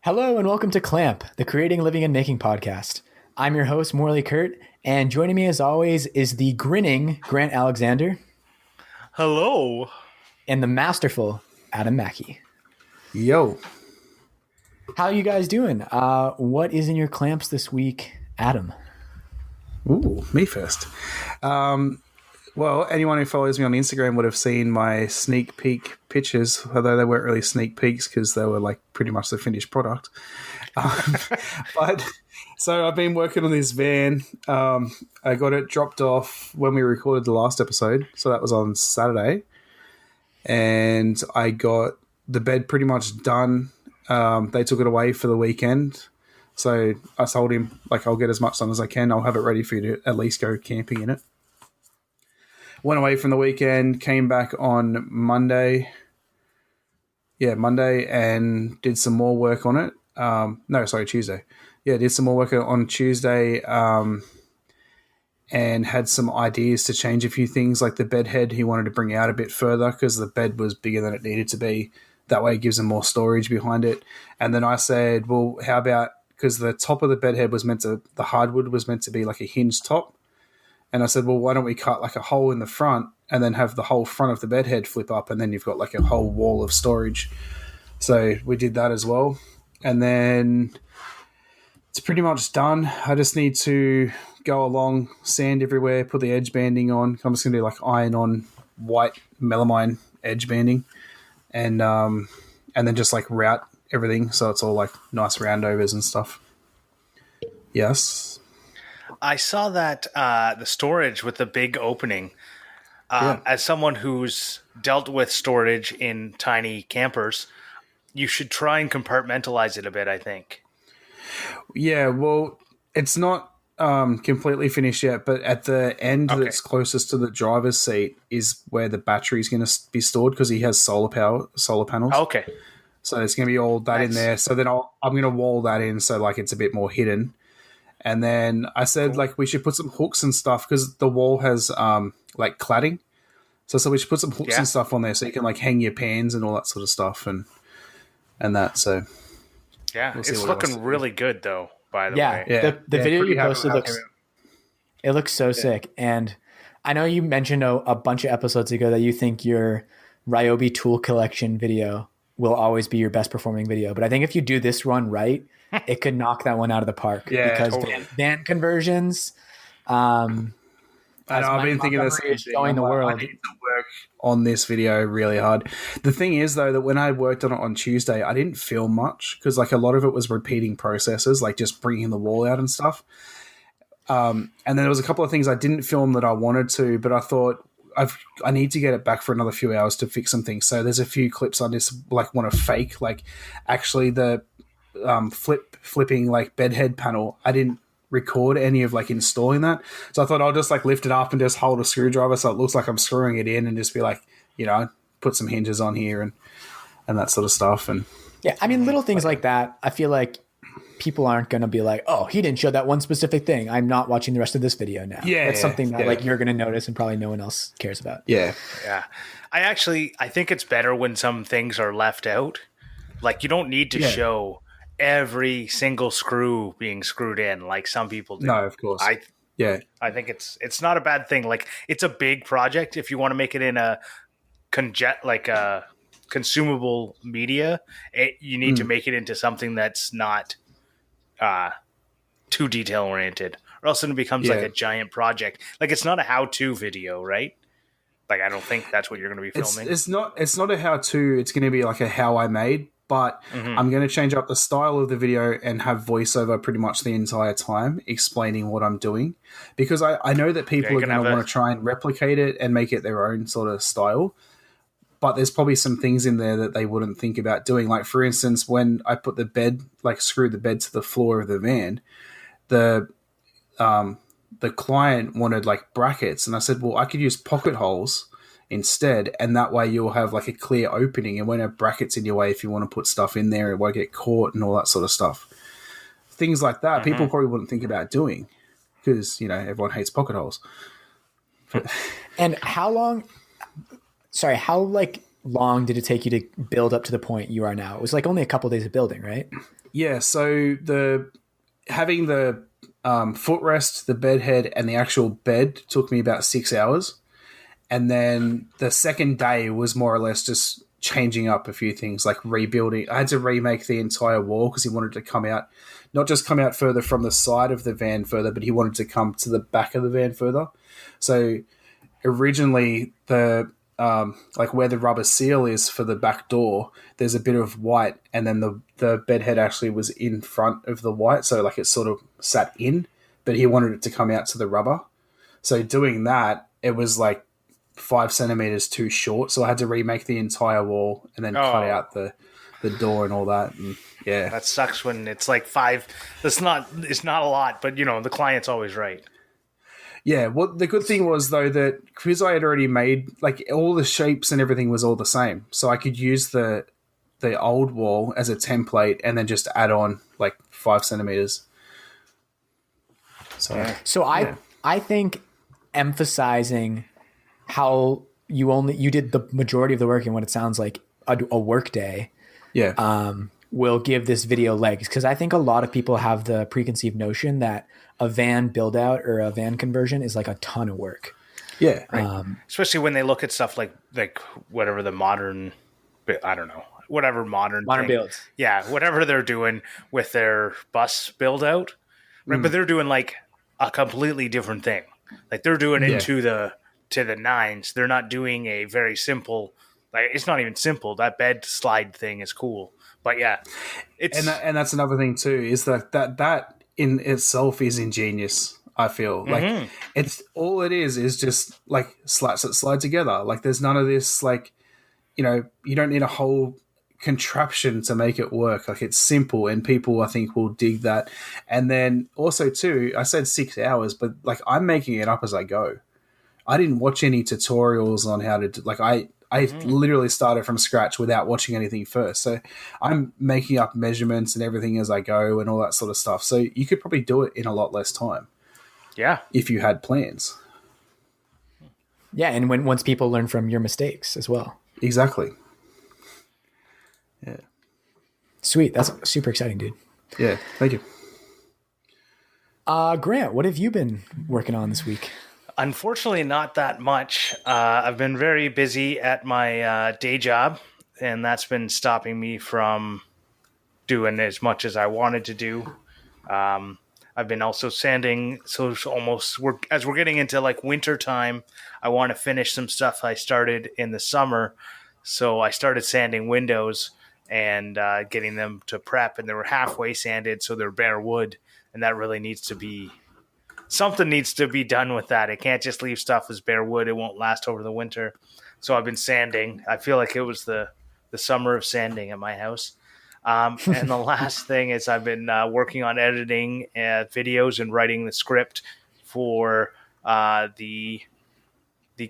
Hello and welcome to Clamp, the Creating, Living, and Making podcast. I'm your host, Morley Kurt, and joining me as always is the grinning Grant Alexander. Hello. And the masterful Adam Mackey. Yo. How are you guys doing? What is in your clamps this week, Adam? Ooh, me first. Well, anyone who follows me on Instagram would have seen my sneak peek pictures, although they weren't really sneak peeks because they were like pretty much the finished product. But so I've been working on this van. I got it dropped off when we recorded the last episode. So that was on Saturday. And I got the bed pretty much done. They took it away for the weekend. So I told him, like, I'll get as much done as I can. I'll have it ready for you to at least go camping in it. Went away from the weekend, came back on Monday. Yeah, Monday, and did some more work on it. Tuesday. Yeah, did some more work on Tuesday and had some ideas to change a few things, like the bed head he wanted to bring out a bit further because the bed was bigger than it needed to be. That way it gives them more storage behind it. And then I said, well, how about, because the top of the bed head the hardwood was meant to be like a hinged top. And I said, well, why don't we cut like a hole in the front and then have the whole front of the bed head flip up and then you've got like a whole wall of storage. So we did that as well. And then it's pretty much done. I just need to go along, sand everywhere, put the edge banding on. I'm just going to do like iron on white melamine edge banding and then just like route everything so it's all like nice roundovers and stuff. Yes. I saw that the storage with the big opening. As someone who's dealt with storage in tiny campers, you should try and compartmentalize it a bit, I think. Yeah, well, it's not completely finished yet, but at the end that's closest to the driver's seat is where the battery is going to be stored because he has solar panels. Okay. So it's going to be all that in there. So then I'm going to wall that in so like it's a bit more hidden. And then I said, like, we should put some hooks and stuff because the wall has, like, cladding. So we should put some hooks and stuff on there so you can, like, hang your pans and all that sort of stuff and that. So, yeah, it's looking really good, though, by the way. Yeah, the video you posted looks so sick. And I know you mentioned a bunch of episodes ago that you think your Ryobi tool collection video will always be your best performing video. But I think if you do this run right, it could knock that one out of the park. Yeah, because totally. van conversions. I've been thinking of this showing the world. I need to work on this video really hard. The thing is, though, that when I worked on it on Tuesday, I didn't film much because, like, a lot of it was repeating processes, like just bringing the wall out and stuff. And then there was a couple of things I didn't film that I wanted to, but I thought I need to get it back for another few hours to fix some things. So there's a few clips I just like want to fake, like actually the flipping like bedhead panel. I didn't record any of like installing that, so I thought I'll just like lift it up and just hold a screwdriver so it looks like I'm screwing it in and just be like, you know, put some hinges on here and that sort of stuff. And yeah, I mean, little things like that. I feel like people aren't going to be like, oh, he didn't show that one specific thing, I'm not watching the rest of this video now. Yeah, that's something that like you're going to notice and probably no one else cares about. Yeah. I think it's better when some things are left out. Like, you don't need to show every single screw being screwed in like some people do. No, of course. I think it's not a bad thing. Like, it's a big project. If you want to make it in a consumable media, you need to make it into something that's not too detail oriented, or else it becomes like a giant project. Like, it's not a how-to video, right? Like, I don't think that's what you're going to be filming. It's not a how-to. It's going to be like a how I made. But I'm going to change up the style of the video and have voiceover pretty much the entire time explaining what I'm doing. Because I know that people are going to want to try and replicate it and make it their own sort of style. But there's probably some things in there that they wouldn't think about doing. Like, for instance, when I put the bed, like screwed the bed to the floor of the van, the client wanted like brackets. And I said, well, I could use pocket holes instead, and that way you'll have like a clear opening and won't have brackets in your way if you want to put stuff in there. It won't get caught and all that sort of stuff. Things like that, people probably wouldn't think about doing because, you know, everyone hates pocket holes. And how long, Sorry, how like long did it take you to build up to the point you are now? It was like only a couple of days of building, right? Yeah, so having the footrest, the bed head, and the actual bed took me about 6 hours. And then the second day was more or less just changing up a few things, like rebuilding. I had to remake the entire wall because he wanted to come out, not just come out further from the side of the van further, but he wanted to come to the back of the van further. So originally the like where the rubber seal is for the back door, there's a bit of white, and then the bed head actually was in front of the white, so like it sort of sat in, but he wanted it to come out to the rubber. So doing that, it was like 5 centimeters too short, so I had to remake the entire wall and then cut out the door and all that. And yeah, that sucks when it's like 5. It's not a lot, but you know the client's always right. Yeah, well, the good thing was, though, that because I had already made, like, all the shapes and everything was all the same. So I could use the old wall as a template and then just add on, like, 5 centimeters. So I think emphasizing how you did the majority of the work in what it sounds like a work day will give this video legs. Because I think a lot of people have the preconceived notion that a van build out or a van conversion is like a ton of work. Yeah. Right. Especially when they look at stuff like whatever the modern, I don't know, whatever modern builds. Yeah. Whatever they're doing with their bus build out. Right. But they're doing like a completely different thing. Like they're doing it to the nines. They're not doing a very simple, like it's not even simple. That bed slide thing is cool. But yeah, it's and that's another thing too, is that in itself is ingenious. I feel like it's all it is just like slats that slide together. Like there's none of this, like, you know, you don't need a whole contraption to make it work. Like it's simple, and people I think will dig that. And then also too, I said 6 hours, but like I'm making it up as I go. I didn't watch any tutorials on how to do, like I literally started from scratch without watching anything first. So I'm making up measurements and everything as I go and all that sort of stuff. So you could probably do it in a lot less time. Yeah. If you had plans. Yeah. And once people learn from your mistakes as well. Exactly. Yeah. Sweet. That's super exciting, dude. Yeah. Thank you. Grant, what have you been working on this week? Unfortunately, not that much. I've been very busy at my day job, and that's been stopping me from doing as much as I wanted to do. I've been also sanding, so it's almost as we're getting into like winter time, I want to finish some stuff I started in the summer. So I started sanding windows and getting them to prep, and they were halfway sanded, so they're bare wood, and that really needs to be. Something needs to be done with that. It can't just leave stuff as bare wood. It won't last over the winter. So I've been sanding. I feel like it was the summer of sanding at my house. And the last thing is I've been working on editing videos and writing the script for the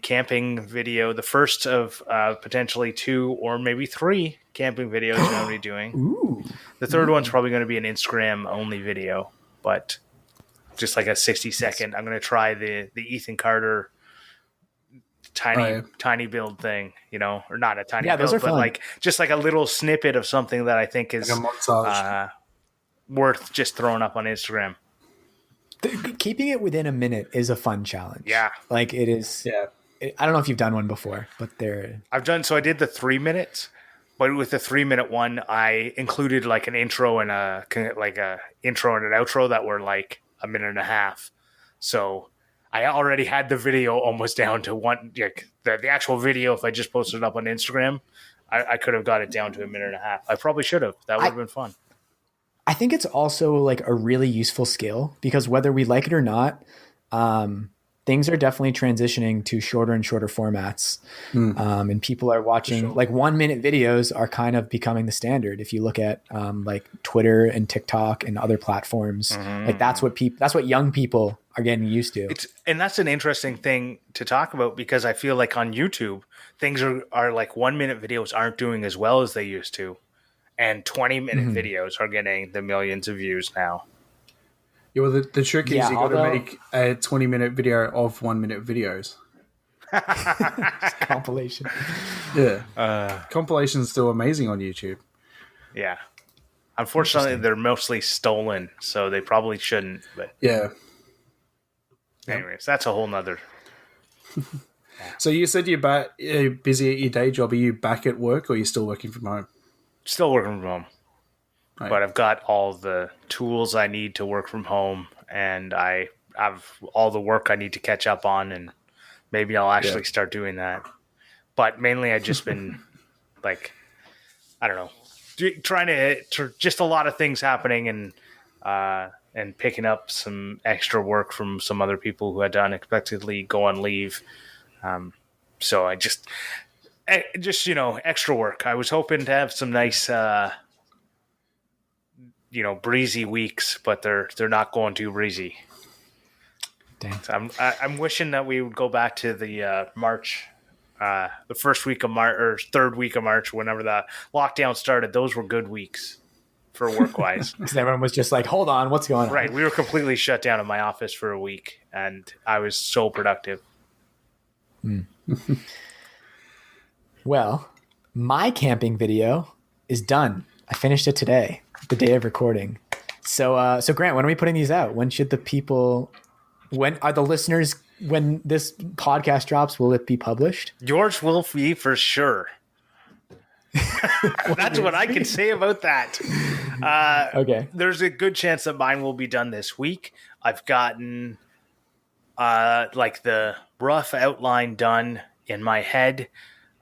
camping video, the first of potentially 2 or maybe 3 camping videos I'm going to be doing. Ooh. The third one's probably going to be an Instagram-only video, but just like a 60-second. I'm going to try the Ethan Carter tiny build thing, you know, or not a tiny build, but fun. Like just like a little snippet of something that I think is like worth just throwing up on Instagram. Keeping it within a minute is a fun challenge. Yeah. Like it is. Yeah. I don't know if you've done one before, but I did the 3 minutes, but with the 3-minute one, I included like an intro and a intro and an outro that were like a minute and a half. So I already had the video almost down to one, like the actual video. If I just posted it up on Instagram, I could have got it down to a minute and a half. I probably should have. That would have been fun. I think it's also like a really useful skill because whether we like it or not, things are definitely transitioning to shorter and shorter formats. And people are watching like 1 minute videos are kind of becoming the standard. If you look at like Twitter and TikTok and other platforms, like that's what young people are getting used to. And that's an interesting thing to talk about because I feel like on YouTube, things are like 1 minute videos aren't doing as well as they used to. And 20-minute videos are getting the millions of views now. Yeah, well, the trick is you got to make a 20-minute video of 1 minute videos. Compilation. Yeah. Compilations still amazing on YouTube. Yeah. Unfortunately, they're mostly stolen, so they probably shouldn't. But yeah. Anyways, that's a whole nother. So you said you're busy at your day job. Are you back at work, or are you still working from home? Still working from home. Right. But I've got all the tools I need to work from home, and I have all the work I need to catch up on, and maybe I'll actually start doing that. But mainly I've just been, like, I don't know, trying to just a lot of things happening and picking up some extra work from some other people who had to unexpectedly go on leave. So I just extra work. I was hoping to have some nice, breezy weeks, but they're not going too breezy. Dang. So I'm wishing that we would go back to the March, the first week of March or third week of March, whenever the lockdown started. Those were good weeks for work-wise. Because everyone was just like, hold on, what's going on? Right. We were completely shut down in my office for a week, and I was so productive. Well, my camping video is done. I finished it today, the day of recording. So Grant, when are we putting these out? When should the people... When are the listeners, when this podcast drops, will it be published? Yours will be for sure. That's what I can say about that. Okay. There's a good chance that mine will be done this week. I've gotten like the rough outline done in my head.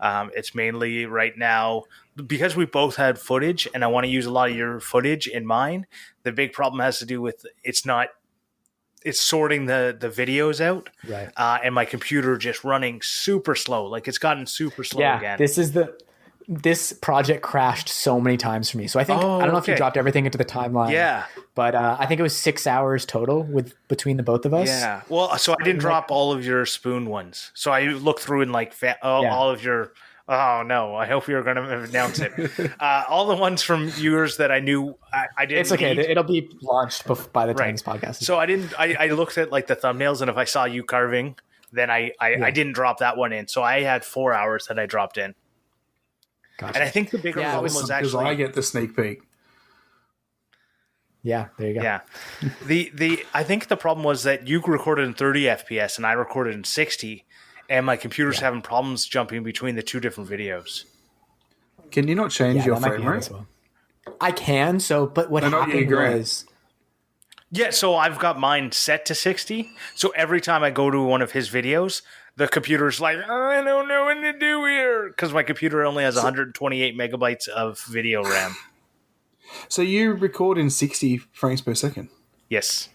It's mainly right now, because we both had footage and I want to use a lot of your footage in mine. The big problem has to do with it's sorting the videos out, right? And my computer just running super slow. Like, it's gotten super slow again. This project crashed so many times for me. So I think I don't know if you dropped everything into the timeline. Yeah, but I think it was 6 hours total between the both of us. Yeah. Well, so I didn't drop all of your spoon ones. So I looked through and all of your. Oh no! I hope you're going to announce it. All the ones from yours that I knew I didn't. It's okay. It'll be launched by the time this podcast is. So I didn't. I looked at like the thumbnails, and if I saw you carving, then I didn't drop that one in. So I had 4 hours that I dropped in. Gotcha. And I think the bigger problem was actually because I get the sneak peek. Yeah, there you go. Yeah, I think the problem was that you recorded in 30 FPS and I recorded in 60. And my computer's having problems jumping between the two different videos. Can you not change your frame rate? Well. I can. But what happened was... Yeah, so I've got mine set to 60. So every time I go to one of his videos, the computer's like, I don't know what to do here. Because my computer only has 128 megabytes of video RAM. So you record in 60 frames per second? Yes.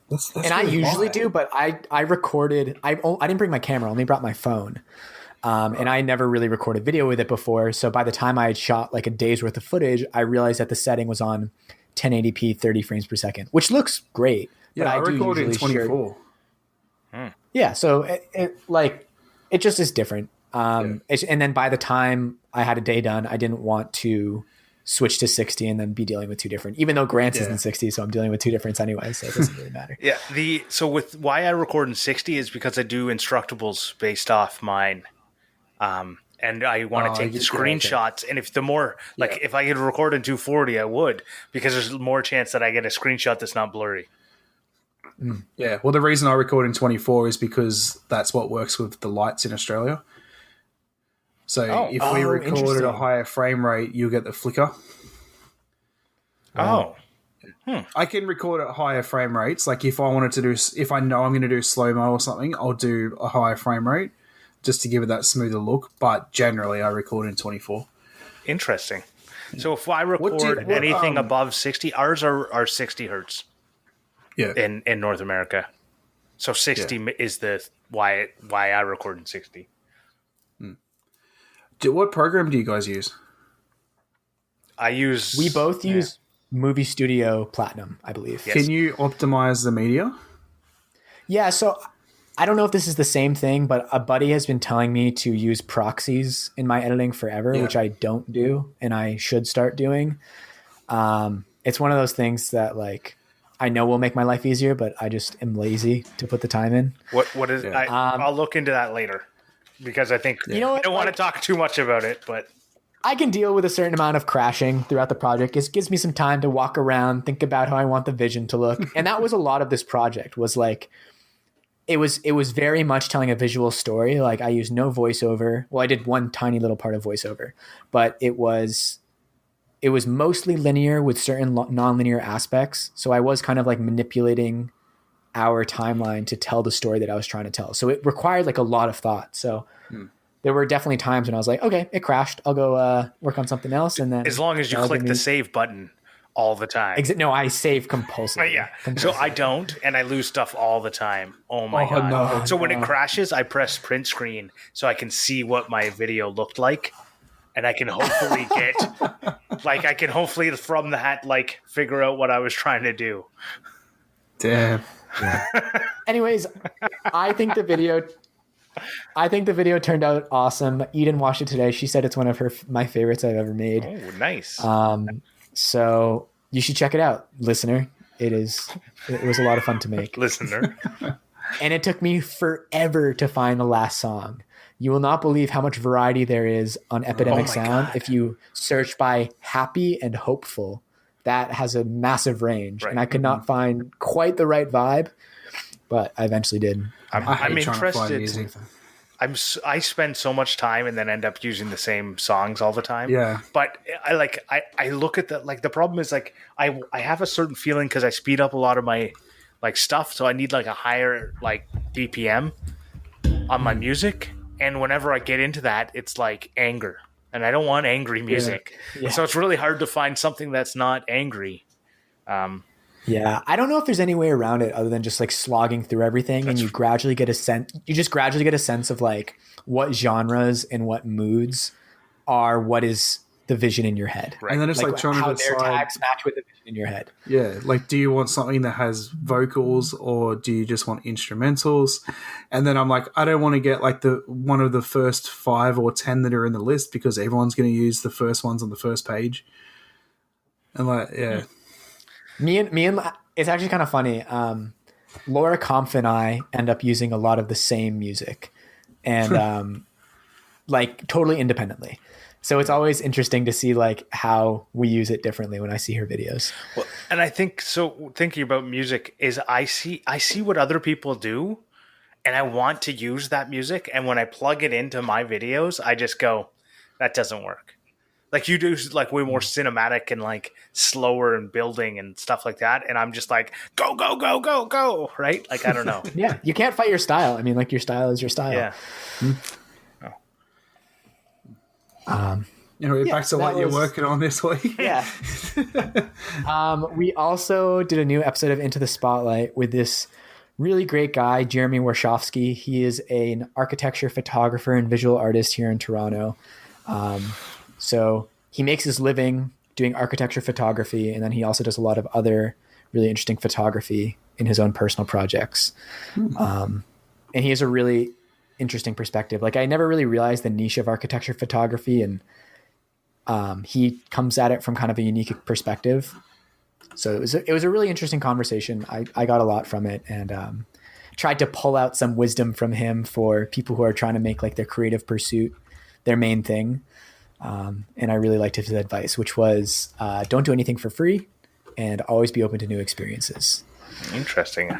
That's and I usually do, but I recorded. I didn't bring my camera; I only brought my phone, and I never really recorded video with it before. So by the time I had shot like a day's worth of footage, I realized that the setting was on 1080p, 30 frames per second, which looks great. Yeah, but I recorded in 24. Yeah, so it just is different. And then by the time I had a day done, I didn't want to switch to 60 and then be dealing with two different, even though Grant's is in 60, so I'm dealing with two differerents anyway, so it doesn't really matter. Yeah, so with why I record in 60 is because I do Instructables based off mine, and I want to take the screenshots. And if if I could record in 240, I would, because there's more chance that I get a screenshot that's not blurry. Yeah, well, the reason I record in 24 is because that's what works with the lights in Australia. So if we record at a higher frame rate, you'll get the flicker. I can record at higher frame rates. Like if I know I'm going to do slow-mo or something, I'll do a higher frame rate just to give it that smoother look. But generally, I record in 24. Interesting. So if I record anything above 60, ours are 60 hertz. Yeah. In North America. So 60 is the why I record in 60. What program do you guys use? We both use Movie Studio Platinum, I believe. Yes. Can you optimize the media? Yeah, so I don't know if this is the same thing, but a buddy has been telling me to use proxies in my editing forever, which I don't do, and I should start doing. It's one of those things that like I know will make my life easier, but I just am lazy to put the time in. What is? I'll look into that later. because I think you know what? I don't want to talk too much about it, but I can deal with a certain amount of crashing throughout the project. It gives me some time to walk around, think about how I want the vision to look. And that was a lot of this project was like, it was very much telling a visual story. Like I used no voiceover. Well, I did one tiny little part of voiceover, but it was mostly linear with certain non-linear aspects. So I was kind of like manipulating our timeline to tell the story that I was trying to tell. So it required like a lot of thought. So there were definitely times when I was like, okay, it crashed. I'll go work on something else. And then as long as you click the save button all the time. No, I save compulsively. Yeah. So I don't, and I lose stuff all the time. Oh my God. No, so when it crashes, I press print screen so I can see what my video looked like. And I can hopefully from that, like, figure out what I was trying to do. Damn. Yeah. Anyways, I think the video turned out awesome. Eden watched it today. She said it's one of my favorites I've ever made. Oh, nice. So you should check it out, listener. It was a lot of fun to make. Listener. And it took me forever to find the last song. You will not believe how much variety there is on Epidemic Sound. God. If you search by happy and hopeful, that has a massive range. Right. And I could not find quite the right vibe, but I eventually did. I'm interested. I spend so much time and then end up using the same songs all the time. Yeah. But I look at the problem is like, I have a certain feeling because I speed up a lot of my like stuff. So I need like a higher like BPM on my music. And whenever I get into that, it's like anger. And I don't want angry music. Yeah. So it's really hard to find something that's not angry. Yeah. I don't know if there's any way around it other than just like slogging through everything. And you gradually get a sense. You just gradually get a sense of like what genres and what moods are what is the vision in your head. Right. And then it's like trying how to decide their tags match with the vision in your head. Yeah, like do you want something that has vocals or do you just want instrumentals? And then I'm like, I don't want to get like one of the first 5 or 10 that are in the list because everyone's going to use the first ones on the first page. And like, yeah. Me and it's actually kind of funny. Laura Kampf and I end up using a lot of the same music and like totally independently. So it's always interesting to see like how we use it differently when I see her videos. Well, and I think so thinking about music is I see what other people do and I want to use that music. And when I plug it into my videos, I just go, that doesn't work. Like you do like way more cinematic and like slower and building and stuff like that. And I'm just like, go, go, go, go, go. Right. Like, I don't know. Yeah. You can't fight your style. I mean, like your style is your style. Yeah. Back to what you're working on this week. Yeah. We also did a new episode of Into the Spotlight with this really great guy, Jeremy Warshofsky. He is an architecture photographer and visual artist here in Toronto. So he makes his living doing architecture photography, and then he also does a lot of other really interesting photography in his own personal projects. And he has a really interesting perspective. Like I never really realized the niche of architecture photography, and he comes at it from kind of a unique perspective. So it was a really interesting conversation. I got a lot from it and tried to pull out some wisdom from him for people who are trying to make like their creative pursuit their main thing. And I really liked his advice, which was don't do anything for free and always be open to new experiences. Interesting.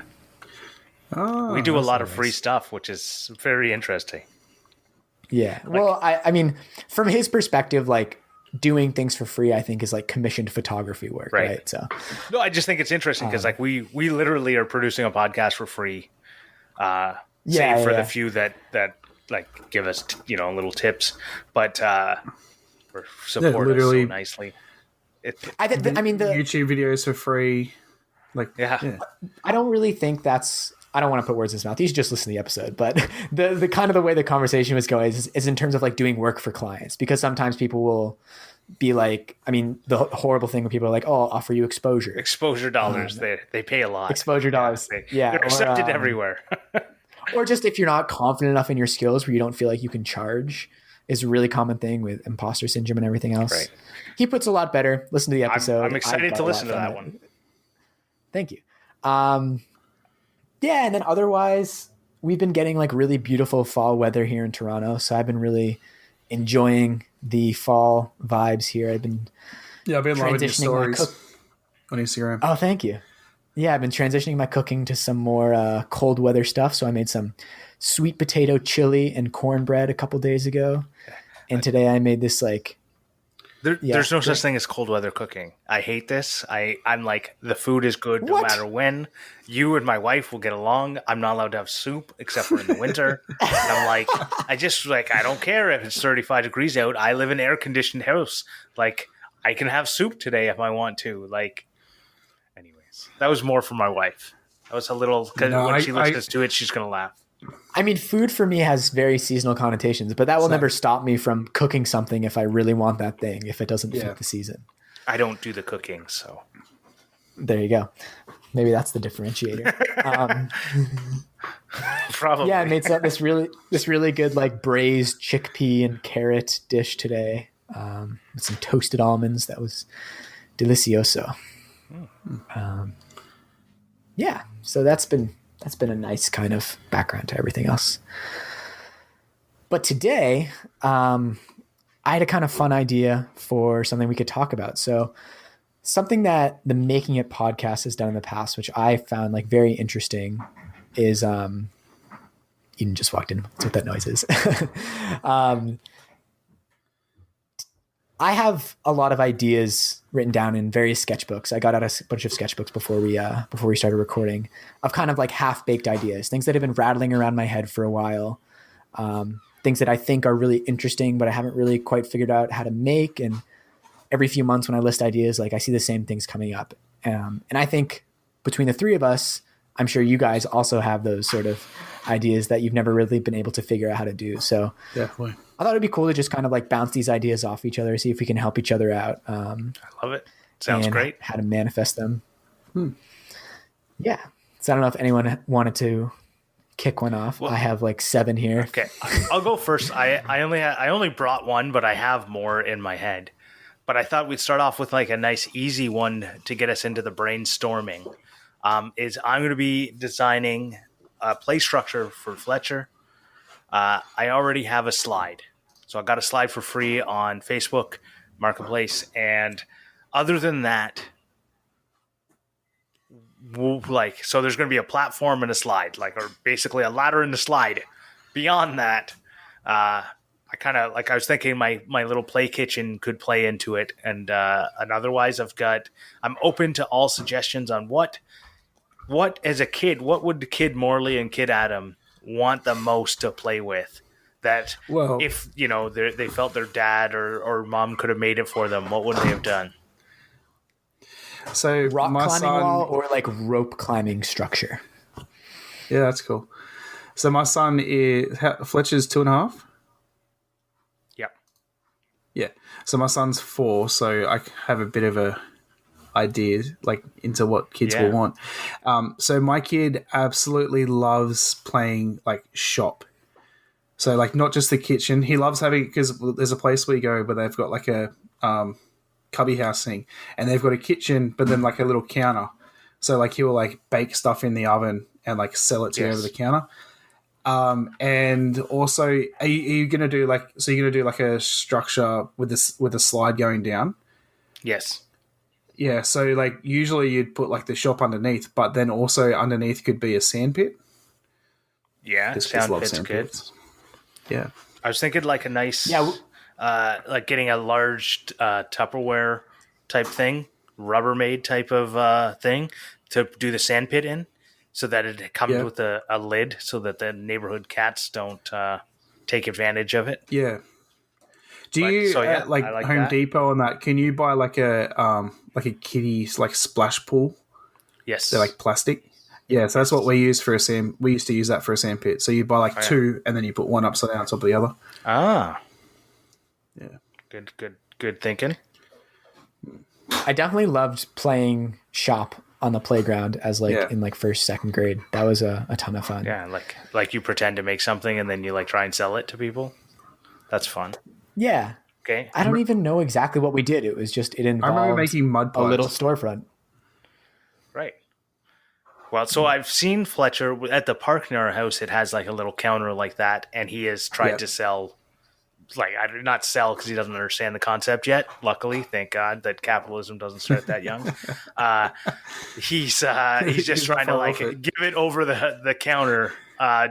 We do a lot of free stuff, which is very interesting. Yeah. Well, I mean, from his perspective, like doing things for free, I think is like commissioned photography work. Right. So no, I just think it's interesting because like we literally are producing a podcast for free. Save for the few that like give us, little tips, but or support us so nicely. I mean, the YouTube videos for free. Like, yeah. I don't really think that's, I don't want to put words in his mouth. You should just listen to the episode. But the kind of the way the conversation was going is in terms of like doing work for clients, because sometimes people will be like, I mean, the horrible thing when people are like, oh, I'll offer you exposure dollars. They pay a lot. Exposure dollars. Yeah. They're accepted everywhere. Or just if you're not confident enough in your skills where you don't feel like you can charge is a really common thing with imposter syndrome and everything else. Right. He puts a lot better. Listen to the episode. I'm excited to listen to that one. Thank you. Yeah. And then otherwise, we've been getting like really beautiful fall weather here in Toronto. So I've been really enjoying the fall vibes here. I've been loving your stories on Instagram. Oh, thank you. Yeah, I've been transitioning my cooking to some more cold weather stuff. So I made some sweet potato chili and cornbread a couple days ago. And today I made this like... There's no such thing as cold weather cooking. I hate this. I'm like, the food is good no matter when. You and my wife will get along. I'm not allowed to have soup except for in the winter. And I'm like, I don't care if it's 35 degrees out. I live in an air-conditioned house. Like, I can have soup today if I want to. Like, anyways, that was more for my wife. That was a little, because when she listens to it, she's going to laugh. I mean, food for me has very seasonal connotations, but that will never stop me from cooking something if I really want that thing, if it doesn't fit the season. I don't do the cooking, so. There you go. Maybe that's the differentiator. Probably. Yeah, I made this really good like braised chickpea and carrot dish today with some toasted almonds. That was delicioso. Yeah, so that's been a nice kind of background to everything else. But today, I had a kind of fun idea for something we could talk about. So something that the Making It podcast has done in the past, which I found like very interesting, is Eden just walked in. That's what that noise is. I have a lot of ideas written down in various sketchbooks. I got out a bunch of sketchbooks before we started recording, of kind of like half-baked ideas, things that have been rattling around my head for a while, things that I think are really interesting, but I haven't really quite figured out how to make. And every few months when I list ideas, like I see the same things coming up. And I think between the three of us, I'm sure you guys also have those sort of ideas that you've never really been able to figure out how to do. So definitely. I thought it'd be cool to just kind of like bounce these ideas off each other, see if we can help each other out. I love it. Sounds great. How to manifest them. Yeah. So I don't know if anyone wanted to kick one off. Well, I have like 7 here. Okay. I'll go first. I only brought one, but I have more in my head. But I thought we'd start off with like a nice easy one to get us into the brainstorming. I'm going to be designing a play structure for Fletcher. I already have a slide. So I got a slide for free on Facebook Marketplace. And other than that, so there's going to be a platform and a slide, or basically a ladder and a slide. Beyond that, I was thinking my little play kitchen could play into it. And otherwise I'm open to all suggestions on what as a kid, what would the kid Morley and kid Adam want the most to play with? That if they felt their dad or mom could have made it for them, what would they have done? So rock climbing wall or like rope climbing structure. Yeah, that's cool. So my son is Fletcher's 2.5. Yep. Yeah. So my son's 4, so I have a bit of a idea like into what kids will want. So my kid absolutely loves playing like shop. So like not just the kitchen. He loves having, because there's a place we go where they've got like a cubby house thing, and they've got a kitchen, but then like a little counter. So like he will like bake stuff in the oven and like sell it to you over the counter. And also, are you going to do like, so you're going to do like a structure with a slide going down? Yes. Yeah. So like usually you'd put like the shop underneath, but then also underneath could be a sand pit. Yeah. Sand pit's good. Yeah. I was thinking like a nice, like getting a large Tupperware type thing, Rubbermaid type of thing to do the sand pit in, so that it comes with a lid so that the neighborhood cats don't take advantage of it. Yeah. Do you like Home that. Depot on that? Can you buy like a kiddie's like splash pool? Yes. They're like plastic. Yeah, so that's what we use for a sand. We used to use that for a sand pit. So you buy like 2, and then you put one upside down on top of the other. Ah. Yeah. Good thinking. I definitely loved playing shop on the playground as in like 1st, 2nd grade. That was a ton of fun. Yeah, like you pretend to make something and then you like try and sell it to people. That's fun. Yeah. Okay. I don't even know exactly what we did. It was just, it involved I remember making mud pies. A little storefront. Right. Well, so I've seen Fletcher at the park near our house. It has like a little counter like that, and he has tried to sell, like, I did not sell because he doesn't understand the concept yet. Luckily, thank God that capitalism doesn't start that young. He's just trying to like give it over the counter,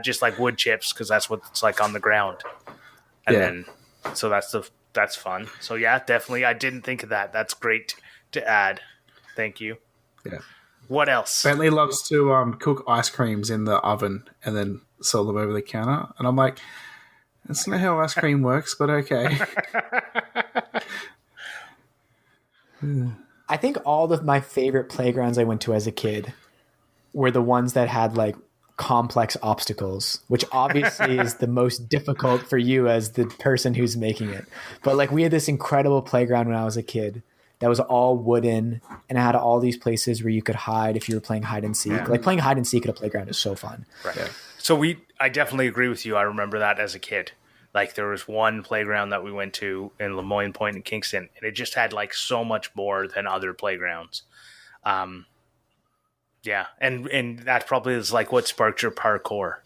just like wood chips, because that's what it's like on the ground. And then, so that's fun. So yeah, definitely. I didn't think of that. That's great to add. Thank you. Yeah. What else? Bentley loves to cook ice creams in the oven and then sell them over the counter. And I'm like, that's not how ice cream works, but okay. I think all of my favorite playgrounds I went to as a kid were the ones that had like complex obstacles, which obviously is the most difficult for you as the person who's making it. But like we had this incredible playground when I was a kid that was all wooden and it had all these places where you could hide if you were playing hide and seek. Yeah. Like playing hide and seek at a playground is so fun. Right. Yeah. So I definitely agree with you. I remember that as a kid. Like there was one playground that we went to in Lemoyne Point in Kingston, and it just had like so much more than other playgrounds. Yeah, and that probably is like what sparked your parkour.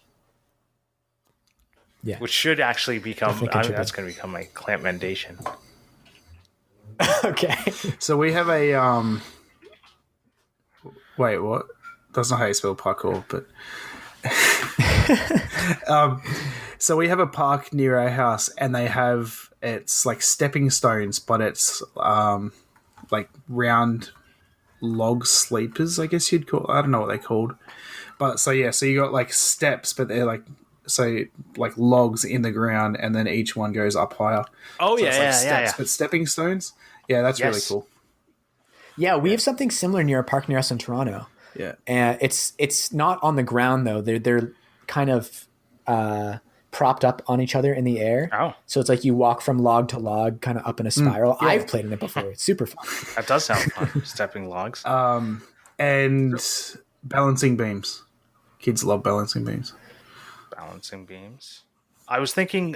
Yeah, which should actually become that's going to become my Clampmendation. Okay. So we have a wait, what? That's not how you spell parkour, but so we have a park near our house, and it's like stepping stones, but it's like round log sleepers, I guess you'd call. I don't know what they're called, but so you got like steps, but they're like logs in the ground, and then each one goes up higher. Oh, so yeah, steps, but stepping stones. Yeah, that's really cool. Yeah, we have something similar near a park near us in Toronto. Yeah, and it's not on the ground though. They're kind of propped up on each other in the air. Oh, so it's like you walk from log to log, kind of up in a spiral. Yeah. I've played in it before. It's super fun. That does sound fun. Stepping logs. And balancing beams. Kids love balancing beams. Balancing beams. I was thinking.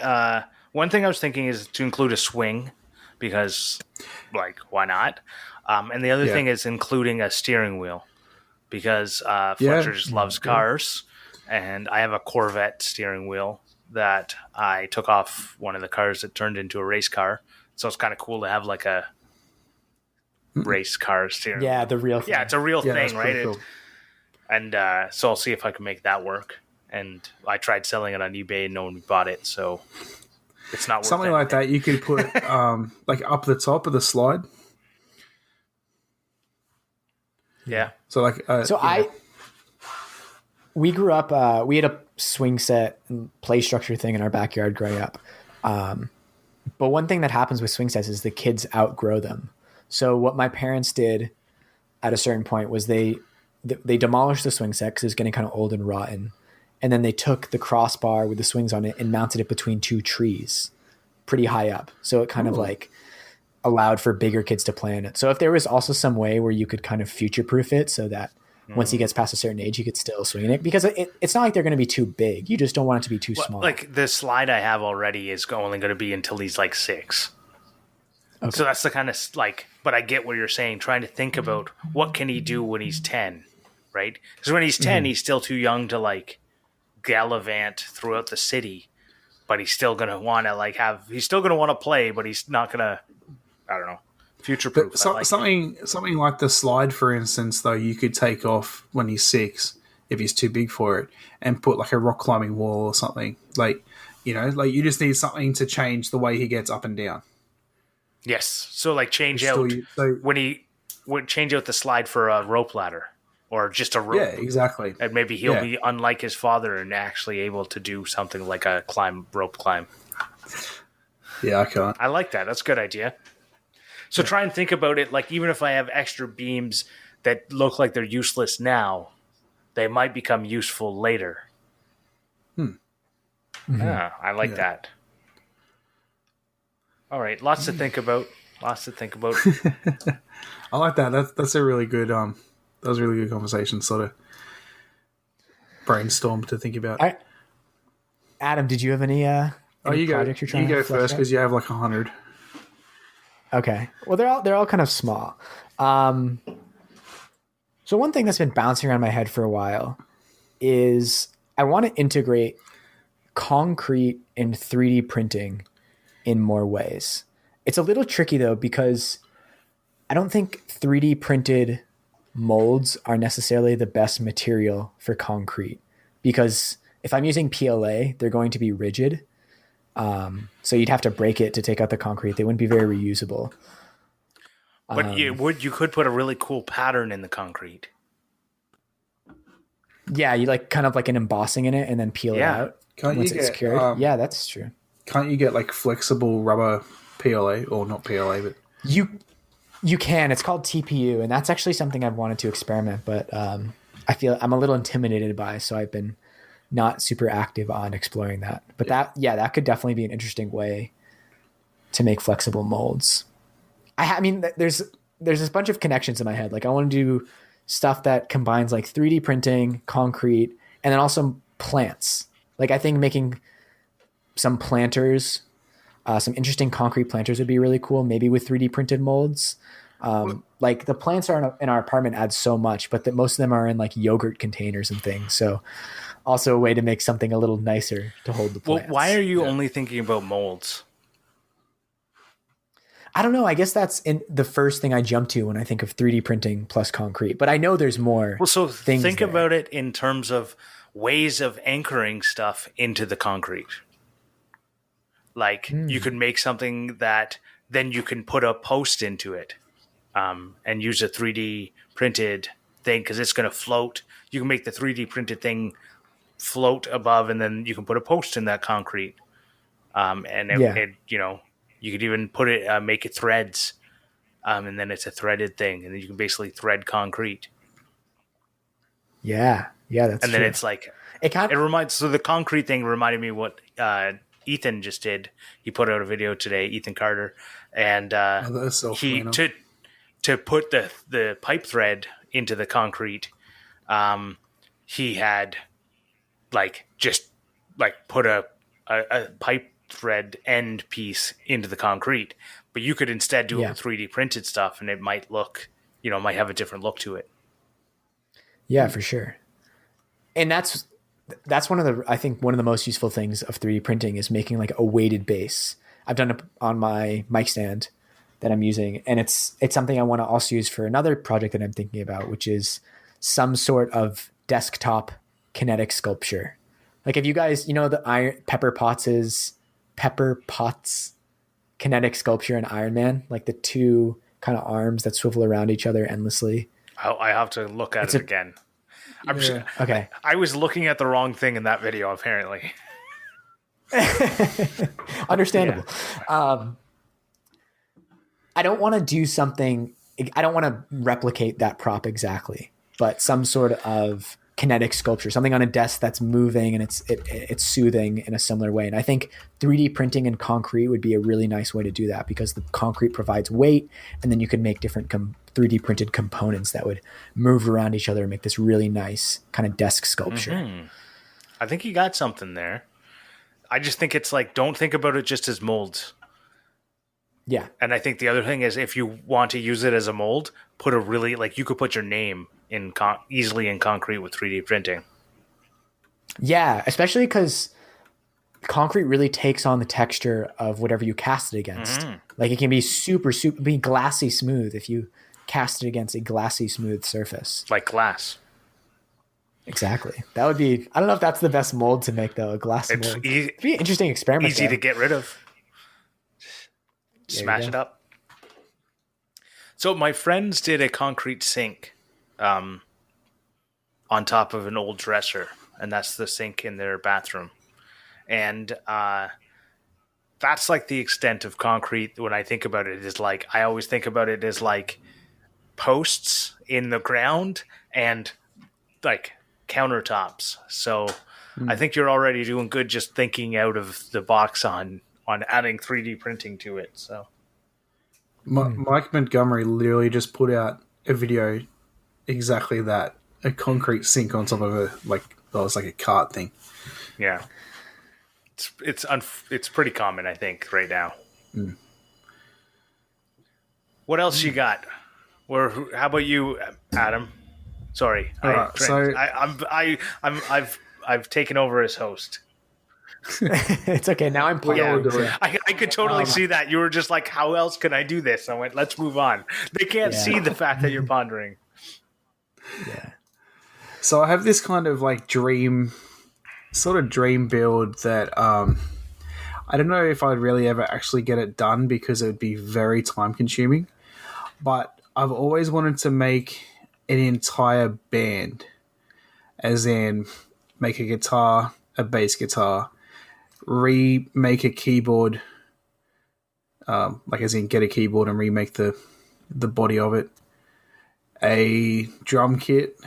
One thing I was thinking is to include a swing, because, like, why not? And the other thing is including a steering wheel. Because Fletcher just loves cars, and I have a Corvette steering wheel that I took off one of the cars that turned into a race car. So it's kind of cool to have like a race car steering wheel. Yeah, the real thing. Yeah, it's a real thing, right? Cool. And so I'll see if I can make that work. And I tried selling it on eBay and no one bought it, so it's not worth something like that. You could put like up the top of the slide. Yeah. So like, we grew up. We had a swing set and play structure thing in our backyard growing up. But one thing that happens with swing sets is the kids outgrow them. So what my parents did at a certain point was they demolished the swing set because it was getting kind of old and rotten, and then they took the crossbar with the swings on it and mounted it between two trees, pretty high up. So it kind of like allowed for bigger kids to play on it. So if there was also some way where you could kind of future-proof it so that once he gets past a certain age, he could still swing in it, because it's not like they're going to be too big. You just don't want it to be too small. Like the slide I have already is only going to be until he's like 6. Okay. So that's the kind of like, but I get what you're saying, trying to think about what can he do when he's 10, right? Because when he's 10, he's still too young to like gallivant throughout the city, but he's still going to want to he's still going to want to play, but he's not going to, I don't know, future-proof. Something like the slide, for instance, though, you could take off when he's 6 if he's too big for it, and put like a rock climbing wall or something. Like, like you just need something to change the way he gets up and down. Yes. So like change out when he would change out the slide for a rope ladder or just a rope. Yeah, exactly. And maybe he'll be unlike his father and actually able to do something like a rope climb. Yeah, I can't. I like that. That's a good idea. So try and think about it, like even if I have extra beams that look like they're useless now, they might become useful later. Yeah, I like that. All right, lots to think about. I like that. That's a really good that was a really good conversation, sort of brainstorm to think about. Adam, did you have any projects you're trying to go first because you have like 100. Okay. Well, they're all kind of small. So one thing that's been bouncing around my head for a while is I want to integrate concrete and 3D printing in more ways. It's a little tricky though, because I don't think 3D printed molds are necessarily the best material for concrete, because if I'm using PLA, they're going to be rigid. So you'd have to break it to take out the concrete. They wouldn't be very reusable. But you could put a really cool pattern in the concrete. Yeah, you like kind of like an embossing in it and then peel it out once it's cured. Yeah, that's true. Can't you get like flexible rubber PLA, or not PLA, but you can. It's called TPU, and that's actually something I've wanted to experiment, but I feel I'm a little intimidated by, so I've been not super active on exploring that. But that could definitely be an interesting way to make flexible molds. I mean, there's this bunch of connections in my head. Like I want to do stuff that combines like 3D printing, concrete, and then also plants. Like I think making some planters, some interesting concrete planters would be really cool, maybe with 3D printed molds. Like the plants are in our apartment add so much, but most of them are in like yogurt containers and things. So also a way to make something a little nicer to hold the plants. Well, why are you only thinking about molds? I don't know. I guess that's in the first thing I jump to when I think of 3D printing plus concrete, but I know there's more. Well, so think about it in terms of ways of anchoring stuff into the concrete. Like you could make something that then you can put a post into it, and use a 3D printed thing, because it's going to float. You can make the 3D printed thing float above, and then you can put a post in that concrete. It you could even put it, make it threads, and then it's a threaded thing, and then you can basically thread concrete. Yeah, that's and true. Then it's like it reminds. So the concrete thing reminded me what Ethan just did. He put out a video today, Ethan Carter, and he to put the pipe thread into the concrete. He had just put a pipe thread end piece into the concrete, but you could instead do it with 3D printed stuff, and it might look, might have a different look to it. Yeah, for sure. And that's one of the most useful things of 3D printing is making like a weighted base. I've done it on my mic stand that I'm using, and it's something I want to also use for another project that I'm thinking about, which is some sort of desktop kinetic sculpture. Like if you guys, the Pepper Potts kinetic sculpture in Iron Man, like the two kind of arms that swivel around each other endlessly. I have to look at it again. I'm sure. Okay. I was looking at the wrong thing in that video, apparently. Understandable. Yeah. I don't want to do something. I don't want to replicate that prop exactly, but some sort of kinetic sculpture, something on a desk that's moving and it's soothing in a similar way. And I think 3D printing in concrete would be a really nice way to do that, because the concrete provides weight, and then you could make different 3D printed components that would move around each other and make this really nice kind of desk sculpture. Mm-hmm. I think you got something there. I just think it's like, don't think about it just as molds. Yeah. And I think the other thing is, if you want to use it as a mold, put a really, you could put your name in easily in concrete with 3D printing. Yeah, especially because concrete really takes on the texture of whatever you cast it against. Mm-hmm. Like it can be super glassy smooth if you cast it against a glassy smooth surface. Like glass. Exactly. That would be, I don't know if that's the best mold to make though, a glass mold. It'd be an interesting experiment. Easy to get rid of. Smash it up. So my friends did a concrete sink on top of an old dresser, and that's the sink in their bathroom. And that's like the extent of concrete when I think about it. Is like, I always think about it as like posts in the ground and like countertops. So I think you're already doing good just thinking out of the box on adding 3D printing to it. So Mike Montgomery literally just put out a video exactly that, a concrete sink on top of a cart thing. Yeah. It's pretty common, I think, right now. Mm. What else you got? How about you, Adam? Sorry, I've taken over as host. It's okay. Now I'm playing. I could totally see that. You were just like, how else can I do this? I went, let's move on. They can't see the fact that you're pondering. Yeah. So I have this kind of like dream build that I don't know if I'd really ever actually get it done because it would be very time consuming. But I've always wanted to make an entire band, as in make a guitar, a bass guitar, remake a keyboard, like as in get a keyboard and remake the body of it, a drum kit,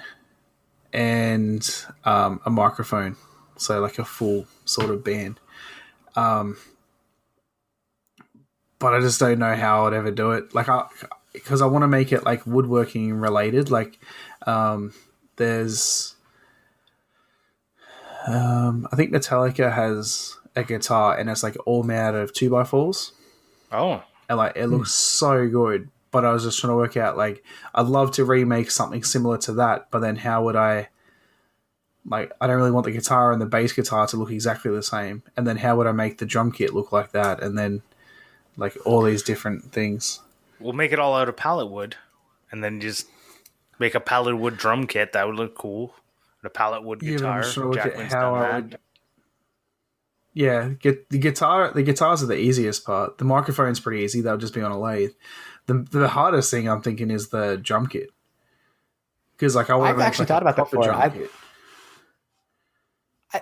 and a microphone. So like a full sort of band. But I just don't know how I'd ever do it. Like because I want to make it like woodworking related. Like there's I think Metallica has a guitar and it's like all made out of 2x4s. Oh. And like it looks so good. But I was just trying to work out like I'd love to remake something similar to that, but then how would I like I don't really want the guitar and the bass guitar to look exactly the same. And then how would I make the drum kit look like that? And then like all these different things. We'll make it all out of pallet wood and then just make a pallet wood drum kit. That would look cool. And a pallet wood guitar. Get the guitar. The guitars are the easiest part. The microphone's pretty easy. That'll just be on a lathe. The hardest thing I'm thinking is the drum kit. Because like I've actually thought about that before.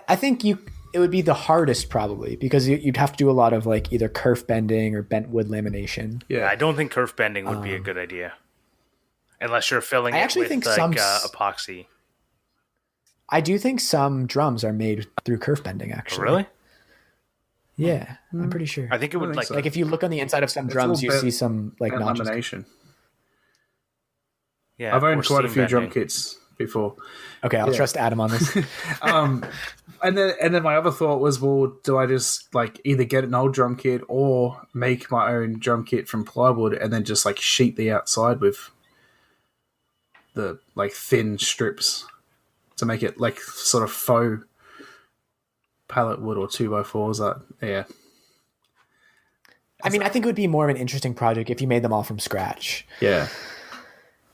I think it would be the hardest probably because you'd have to do a lot of like either kerf bending or bent wood lamination. Yeah, I don't think kerf bending would be a good idea unless you're filling it with like epoxy. I do think some drums are made through kerf bending. Actually, really? Yeah, I'm pretty sure. I think it would like if you look on the inside of some drums, you see some like lamination. Yeah, I've owned quite a few drum kits before. Okay, I'll trust Adam on this. And then my other thought was, well, do I just like either get an old drum kit or make my own drum kit from plywood and then just like sheet the outside with the like thin strips to make it like sort of faux pallet wood or 2x4s. Yeah. I mean, I think it would be more of an interesting project if you made them all from scratch. Yeah.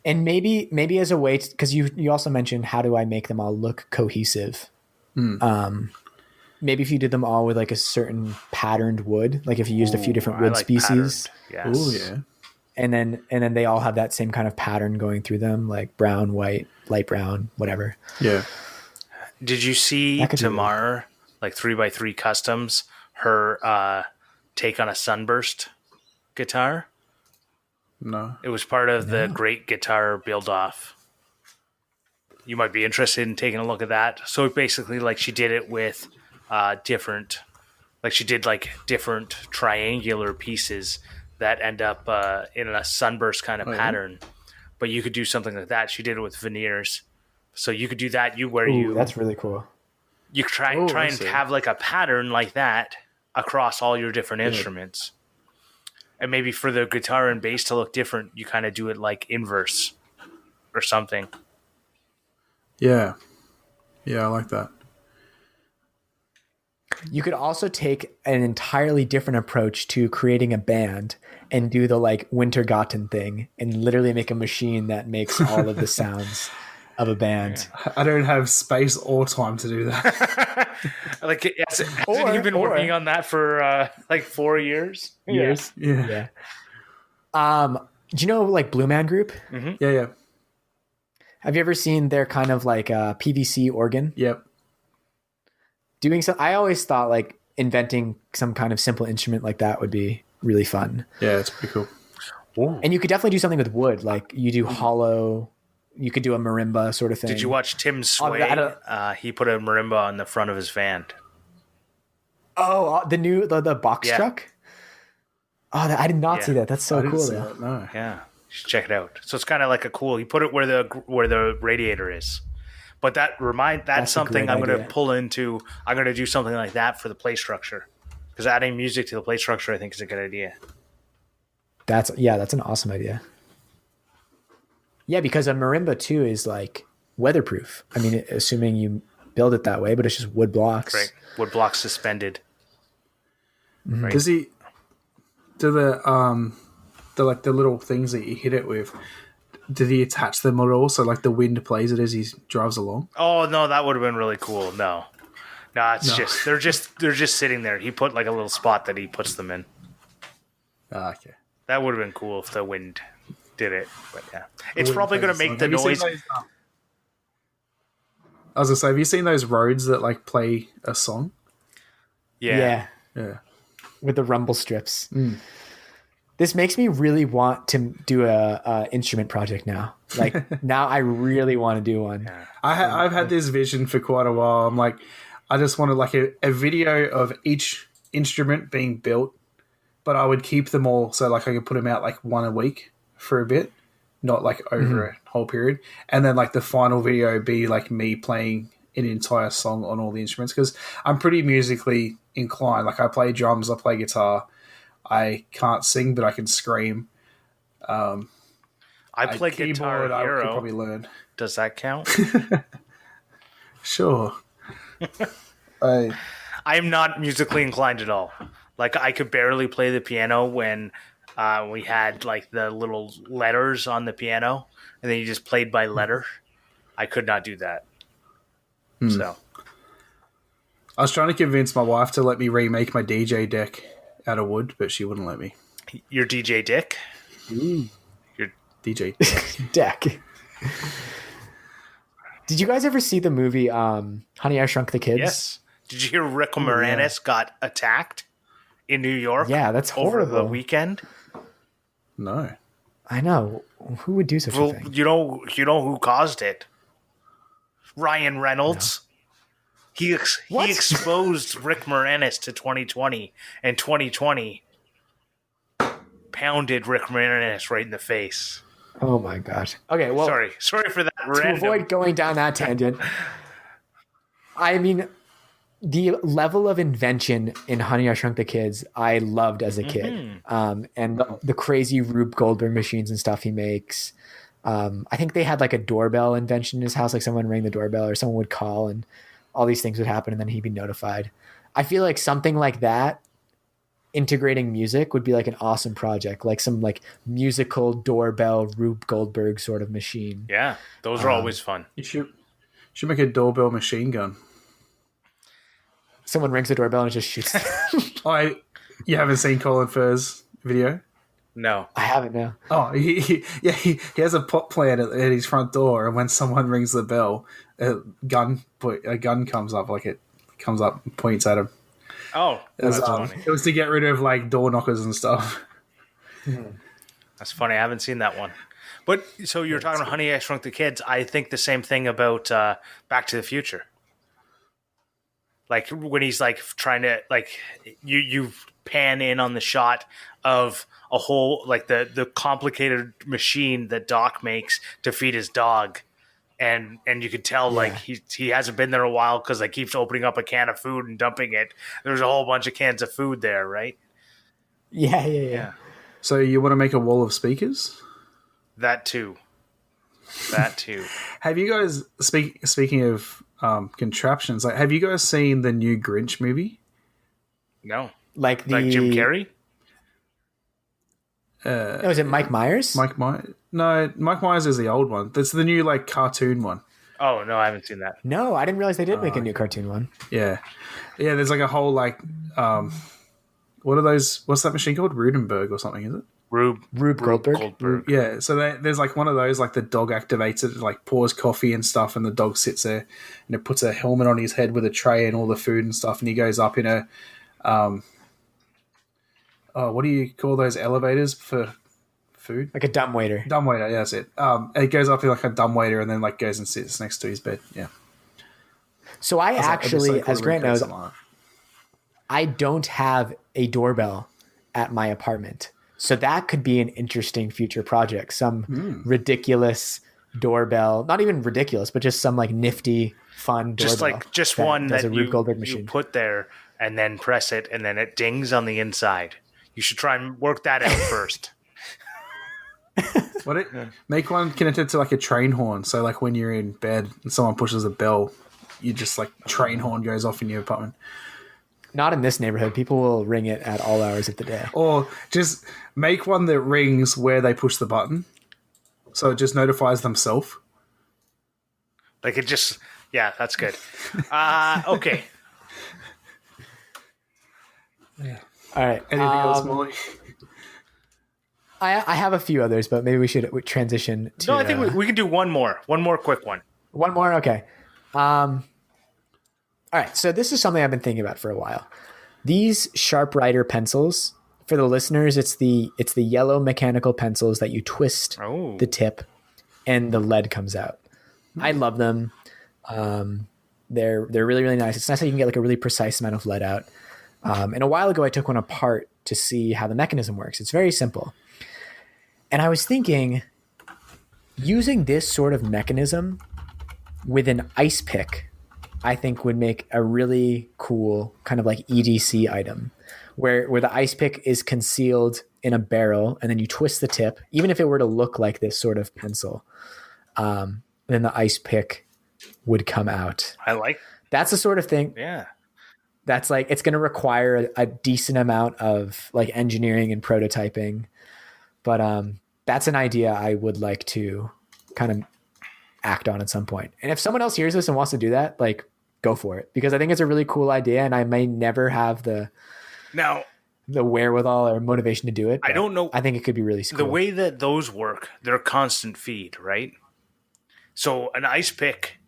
And maybe as a way, because you also mentioned how do I make them all look cohesive? Maybe if you did them all with like a certain patterned wood, like if you used a few different wood species. Patterned. Yes. Oh yeah. And then they all have that same kind of pattern going through them, like brown, white, light brown, whatever. Yeah. Did you see Tamar, like 3x3 Customs, her take on a Sunburst guitar? No. It was part of the Great Guitar Build-Off. You might be interested in taking a look at that. So basically, like she did it with different triangular pieces that end up in a sunburst kind of pattern. But you could do something like that. She did it with veneers. So you could do that. That's really cool. You try and have like a pattern like that across all your different instruments. And maybe for the guitar and bass to look different, you kind of do it like inverse or something. Yeah. Yeah, I like that. You could also take an entirely different approach to creating a band and do the like Wintergatan thing and literally make a machine that makes all of the sounds of a band. I don't have space or time to do that. Like, hasn't you been working on that for like 4 years? Yeah. Do you know like Blue Man Group? Mm-hmm. Yeah. Have you ever seen their kind of like PVC organ? Yep. I always thought like inventing some kind of simple instrument like that would be really fun. Yeah, it's pretty cool. Ooh. And you could definitely do something with wood. Like you do hollow, you could do a marimba sort of thing. Did you watch Tim Sway? He put a marimba on the front of his van. Oh, the box truck? Oh, I did not see that. That's so cool. No. Yeah. You should check it out. So it's kind of like he put it where the radiator is. But that's something I'm going to pull into. I'm going to do something like that for the play structure. Because adding music to the play structure, I think, is a good idea. That's an awesome idea. Yeah, because a marimba too is like weatherproof. I mean, assuming you build it that way, but it's just wood blocks. Right. Wood blocks suspended. Mm-hmm. Right. Does he do the like the little things that you hit it with? Did he attach them at all? So like the wind plays it as he drives along? Oh no, that would have been really cool. No, just they're just sitting there. He put like a little spot that he puts them in. Okay. That would have been cool if the wind did it. But yeah, it's probably going to make the noise. I was gonna say, have you seen those roads that like play a song? Yeah. With the rumble strips. This makes me really want to do a instrument project now. Like now I really want to do one. Yeah. I've had this vision for quite a while. I'm like, I just wanted like a video of each instrument being built, but I would keep them all so like I could put them out like one a week for a bit, not like over a whole period. And then like the final video be like me playing an entire song on all the instruments, because I'm pretty musically inclined. Like I play drums, I play guitar. I can't sing, but I can scream. I play Guitar Hero. I could probably learn. Does that count? Sure. I'm not musically inclined at all. Like I could barely play the piano when we had like the little letters on the piano, and then you just played by letter. I could not do that. So I was trying to convince my wife to let me remake my DJ deck out of wood, but she wouldn't let me. Your DJ Dick? Your DJ deck. Did you guys ever see the movie Honey, I Shrunk the Kids? Yes. Did you hear Rick Moranis got attacked in New York? Yeah, that's horrible. Over the weekend? No. I know. Who would do such a thing? You know who caused it? Ryan Reynolds. No. He exposed Rick Moranis to 2020, and 2020 pounded Rick Moranis right in the face. Oh my god. Okay, well, sorry for that. To avoid going down that tangent, I mean, the level of invention in Honey, I Shrunk the Kids, I loved as a kid, and the crazy Rube Goldberg machines and stuff he makes. I think they had like a doorbell invention in his house, like someone rang the doorbell or someone would call and all these things would happen and then he'd be notified. I feel like something like that, integrating music, would be like an awesome project, like some like musical doorbell Rube Goldberg sort of machine. Yeah, those are always fun. You should make a doorbell machine gun. Someone rings the doorbell and it just shoots. You haven't seen Colin Firth's video? No, I haven't. No. Oh, he has a pot plant at his front door, and when someone rings the bell, a gun comes up, and points at him. Oh, that's funny. It was to get rid of like door knockers and stuff. That's funny. I haven't seen that one. But so you're talking about Honey, I Shrunk the Kids. I think the same thing about Back to the Future. Like when he's like trying to like you pan in on the shot of a whole like the complicated machine that Doc makes to feed his dog, and you could tell like he hasn't been there a while because like keeps opening up a can of food and dumping it. There's a whole bunch of cans of food there, right? Yeah. So you want to make a wall of speakers? That too. Have you guys speaking of contraptions? Like, have you guys seen the new Grinch movie? No. Like Jim Carrey? Was it Mike Myers? Mike Myers? No, Mike Myers is the old one. That's the new like cartoon one. Oh no, I haven't seen that. No, I didn't realize they did make a new cartoon one. Yeah. There's like a whole like, what are those? What's that machine called? Rudenberg or something? Is it? Rube Goldberg. Yeah. So there's like one of those. Like the dog activates it, like pours coffee and stuff, and the dog sits there, and it puts a helmet on his head with a tray and all the food and stuff, and he goes up in a what do you call those elevators for food? Like a dumbwaiter. Dumbwaiter, yeah, that's it. It goes up in like a dumbwaiter and then like goes and sits next to his bed. Yeah. So I actually, as Grant knows, I don't have a doorbell at my apartment. So that could be an interesting future project. Some ridiculous doorbell, not even ridiculous, but just some like nifty, fun doorbell. Just one that you put there and then press it and then it dings on the inside. You should try and work that out first. Make one connected to like a train horn. So like when you're in bed and someone pushes a bell, you just like train horn goes off in your apartment. Not in this neighborhood. People will ring it at all hours of the day. Or just make one that rings where they push the button. So it just notifies themselves. Like it just, yeah, that's good. Okay. Yeah. All right. Anything else, Morley? I have a few others, but maybe we should transition to... No, I think we can do one more. One more quick one. One more? Okay. All right. So this is something I've been thinking about for a while. These Sharpwriter pencils, for the listeners, it's the yellow mechanical pencils that you twist the tip and the lead comes out. I love them. They're really, really nice. It's nice that you can get like a really precise amount of lead out. And a while ago, I took one apart to see how the mechanism works. It's very simple. And I was thinking, using this sort of mechanism with an ice pick, I think would make a really cool kind of like EDC item where the ice pick is concealed in a barrel and then you twist the tip, even if it were to look like this sort of pencil, then the ice pick would come out. I like. That's the sort of thing. Yeah. That's like, it's going to require a decent amount of like engineering and prototyping. But that's an idea I would like to kind of act on at some point. And if someone else hears this and wants to do that, like go for it, because I think it's a really cool idea and I may never have the wherewithal or motivation to do it. I don't know. I think it could be really cool. The way that those work, they're constant feed, right? So an ice pick,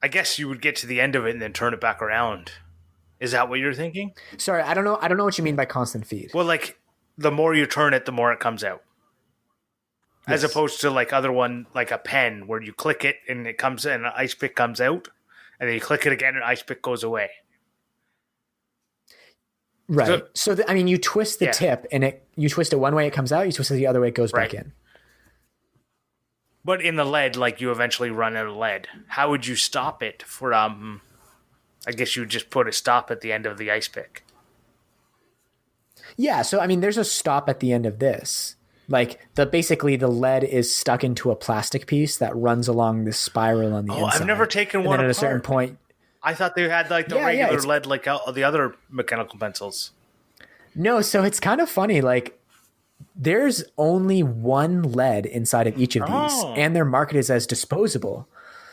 I guess you would get to the end of it and then turn it back around. Is that what you're thinking? Sorry, I don't know what you mean by constant feed. Well, like the more you turn it, the more it comes out. Yes. As opposed to like other one, like a pen where you click it and it comes and an ice pick comes out, and then you click it again and ice pick goes away. Right. So I mean, you twist the tip and you twist it one way, it comes out. You twist it the other way, it goes back in. But in the lead, like you eventually run out of lead. How would you stop it for, I guess you would just put a stop at the end of the ice pick. Yeah. So, I mean, there's a stop at the end of this. Like basically the lead is stuck into a plastic piece that runs along this spiral on the inside. I've never taken one apart. At a certain point. I thought they had like the regular lead, like the other mechanical pencils. No. So it's kind of funny. Like, there's only one lead inside of each of these, and they're marketed as disposable.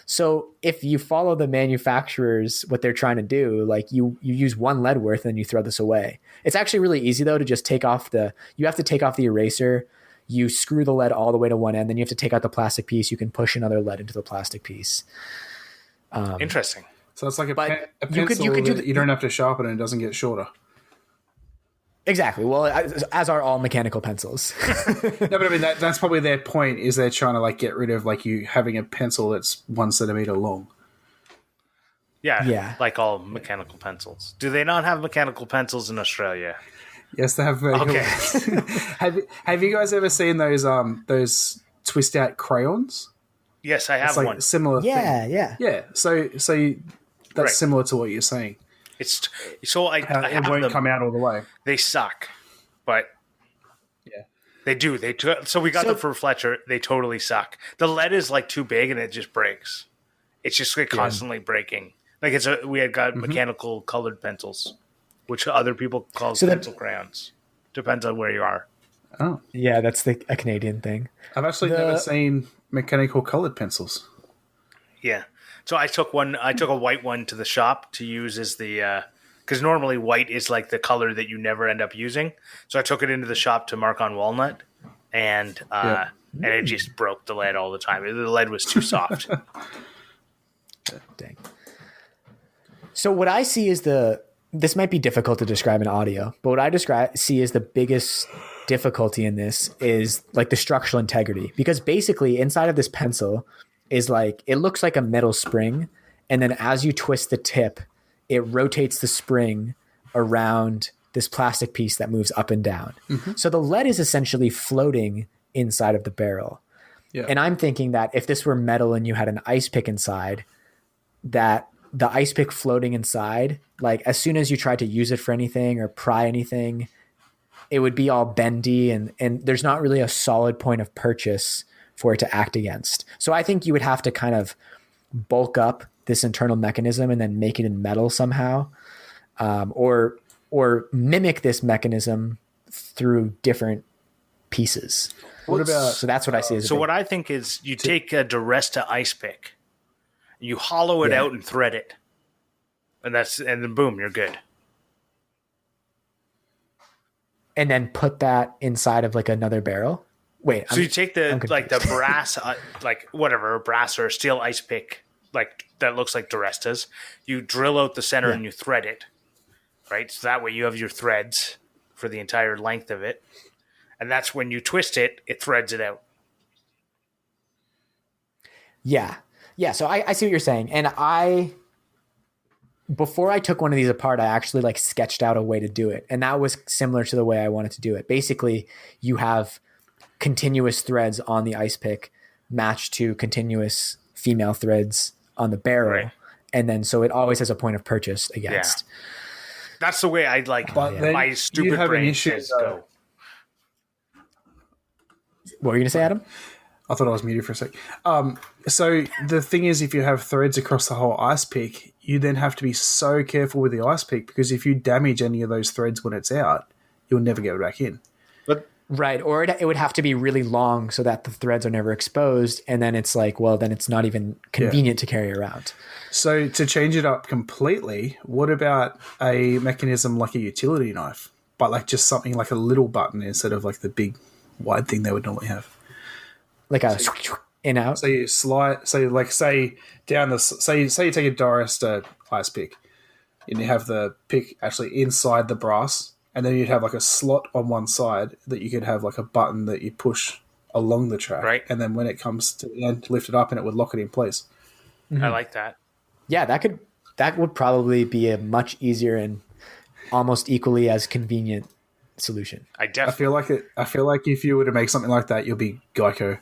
So if you follow the manufacturers, what they're trying to do, like you use one lead worth and you throw this away. It's actually really easy though to just you have to take off the eraser, you screw the lead all the way to one end, then you have to take out the plastic piece. You can push another lead into the plastic piece. Interesting. So it's like a pencil you don't have to sharpen and it doesn't get shorter. Exactly. Well, as are all mechanical pencils. No, but I mean that's probably their point. Is they're trying to like get rid of like you having a pencil that's 1 centimeter long. Yeah. Like all mechanical pencils. Do they not have mechanical pencils in Australia? Yes, they have. Okay. Have you guys ever seen those twist out crayons? Yes, I have one. Similar. Yeah. So that's similar to what you're saying. It's so I it won't come out all the way. They suck, but they do. So we got them for Fletcher. They totally suck. The lead is like too big and it just breaks. It's just like constantly breaking. Like we had got mechanical colored pencils, which other people call pencil crayons. Depends on where you are. Oh, yeah, that's a Canadian thing. I've actually never seen mechanical colored pencils. Yeah. So I took a white one to the shop to use as the, because normally white is like the color that you never end up using. So I took it into the shop to mark on walnut, and it just broke the lead all the time. The lead was too soft. Dang. So what I see is this might be difficult to describe in audio, but what I see is the biggest difficulty in this is like the structural integrity, because basically inside of this pencil is like, it looks like a metal spring. And then as you twist the tip, it rotates the spring around this plastic piece that moves up and down. Mm-hmm. So the lead is essentially floating inside of the barrel. Yeah. And I'm thinking that if this were metal and you had an ice pick inside, that the ice pick floating inside, like as soon as you try to use it for anything or pry anything, it would be all bendy and there's not really a solid point of purchase for it to act against. So I think you would have to kind of bulk up this internal mechanism and then make it in metal somehow, or mimic this mechanism through different pieces. What about? So that's what I see as. So what I think is you take a Duresta ice pick, you hollow it out and thread it, and then boom, you're good. And then put that inside of like another barrel. Wait, so you take the brass, brass or steel ice pick, like that looks like Duresta's. You drill out the center and you thread it, right? So that way you have your threads for the entire length of it, and that's when you twist it, it threads it out. Yeah. So I see what you're saying, and before I took one of these apart, I actually like sketched out a way to do it, and that was similar to the way I wanted to do it. Basically, you have continuous threads on the ice pick matched to continuous female threads on the barrel. Right. And then, so it always has a point of purchase against. Yeah. That's the way I'd like my stupid brain says go. What were you going to say, Adam? I thought I was muted for a sec. So the thing is, if you have threads across the whole ice pick, you then have to be so careful with the ice pick, because if you damage any of those threads when it's out, you'll never get it back in. Right. Or it would have to be really long so that the threads are never exposed. And then it's like, well, then it's not even convenient to carry around. So to change it up completely, what about a mechanism like a utility knife, but like just something like a little button instead of like the big wide thing they would normally have? Like a in out. So you slide, say you take a Duresta ice pick and you have the pick actually inside the brass, and then you'd have like a slot on one side that you could have like a button that you push along the track. Right. And then when it comes to the end, lift it up and it would lock it in place. Mm-hmm. I like that. Yeah, that would probably be a much easier and almost equally as convenient solution. I feel like if you were to make something like that, you'll be Geico.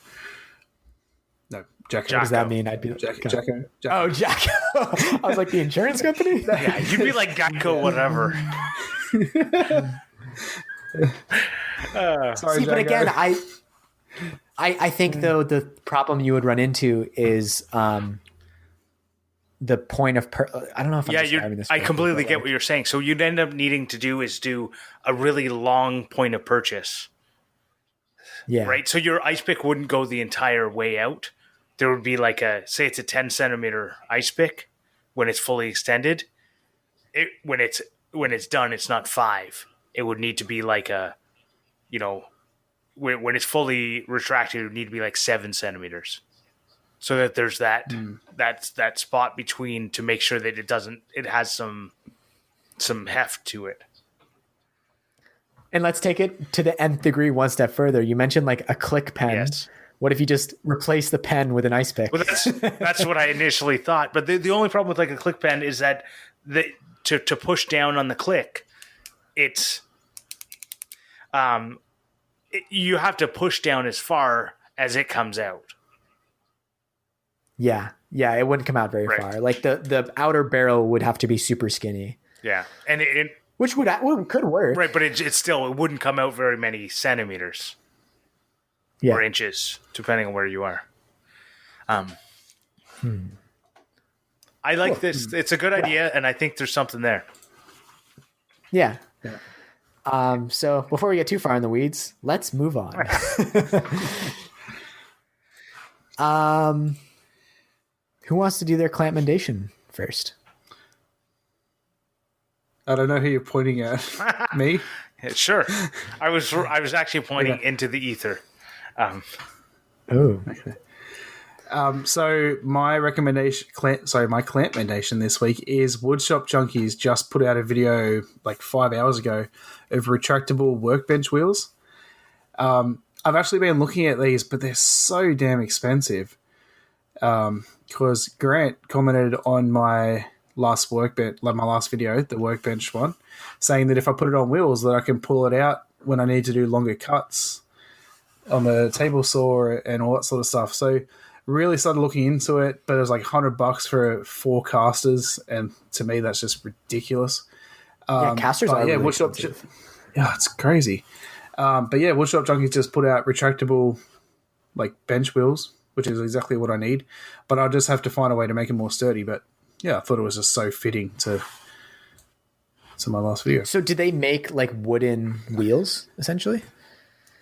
No, Jacko. What does that mean? I'd be Jacko. Oh, Jacko. I was like, the insurance company? Yeah, you'd be like Geico, whatever. Sorry, see, Jacko. but again, I think though the problem you would run into is the point of I don't know if I'm describing this. I completely get what you're saying. So you'd end up needing to do a really long point of purchase. Yeah. Right. So your ice pick wouldn't go the entire way out. There would be like say it's a 10 centimeter ice pick when it's fully extended. When it's done, it's not 5. It would need to be like when it's fully retracted, it would need to be like 7 centimeters. So that there's that spot between to make sure that it has some heft to it. And let's take it to the nth degree one step further. You mentioned like a click pen. Yes. What if you just replace the pen with an ice pick? Well, that's what I initially thought. But the only problem with like a click pen is that to push down on the click, it's you have to push down as far as it comes out. Yeah, it wouldn't come out very far. Like the outer barrel would have to be super skinny. Yeah, and which could work. Right, but it wouldn't come out very many centimeters or inches, depending on where you are. I like this. It's a good idea, and I think there's something there. Yeah. So before we get too far in the weeds, let's move on. Who wants to do their Clampmendation first? I don't know who you're pointing at. Me? Yeah, sure. I was actually pointing into the ether. Okay. So my recommendation, my Clampmendation this week is Woodshop Junkies just put out a video like 5 hours ago of retractable workbench wheels. I've actually been looking at these, but they're so damn expensive. Because Grant commented on my last workbench, like my last video, the workbench one, saying that if I put it on wheels, that I can pull it out when I need to do longer cuts on the table saw and all that sort of stuff. So really started looking into it, but it was like $100 for 4 casters, and to me that's just ridiculous. Casters are really expensive. Yeah, it's crazy. But yeah, Woodshop Junkies just put out retractable like bench wheels, which is exactly what I need. But I'll just have to find a way to make them more sturdy. But yeah, I thought it was just so fitting to my last video. So did they make like wooden wheels essentially?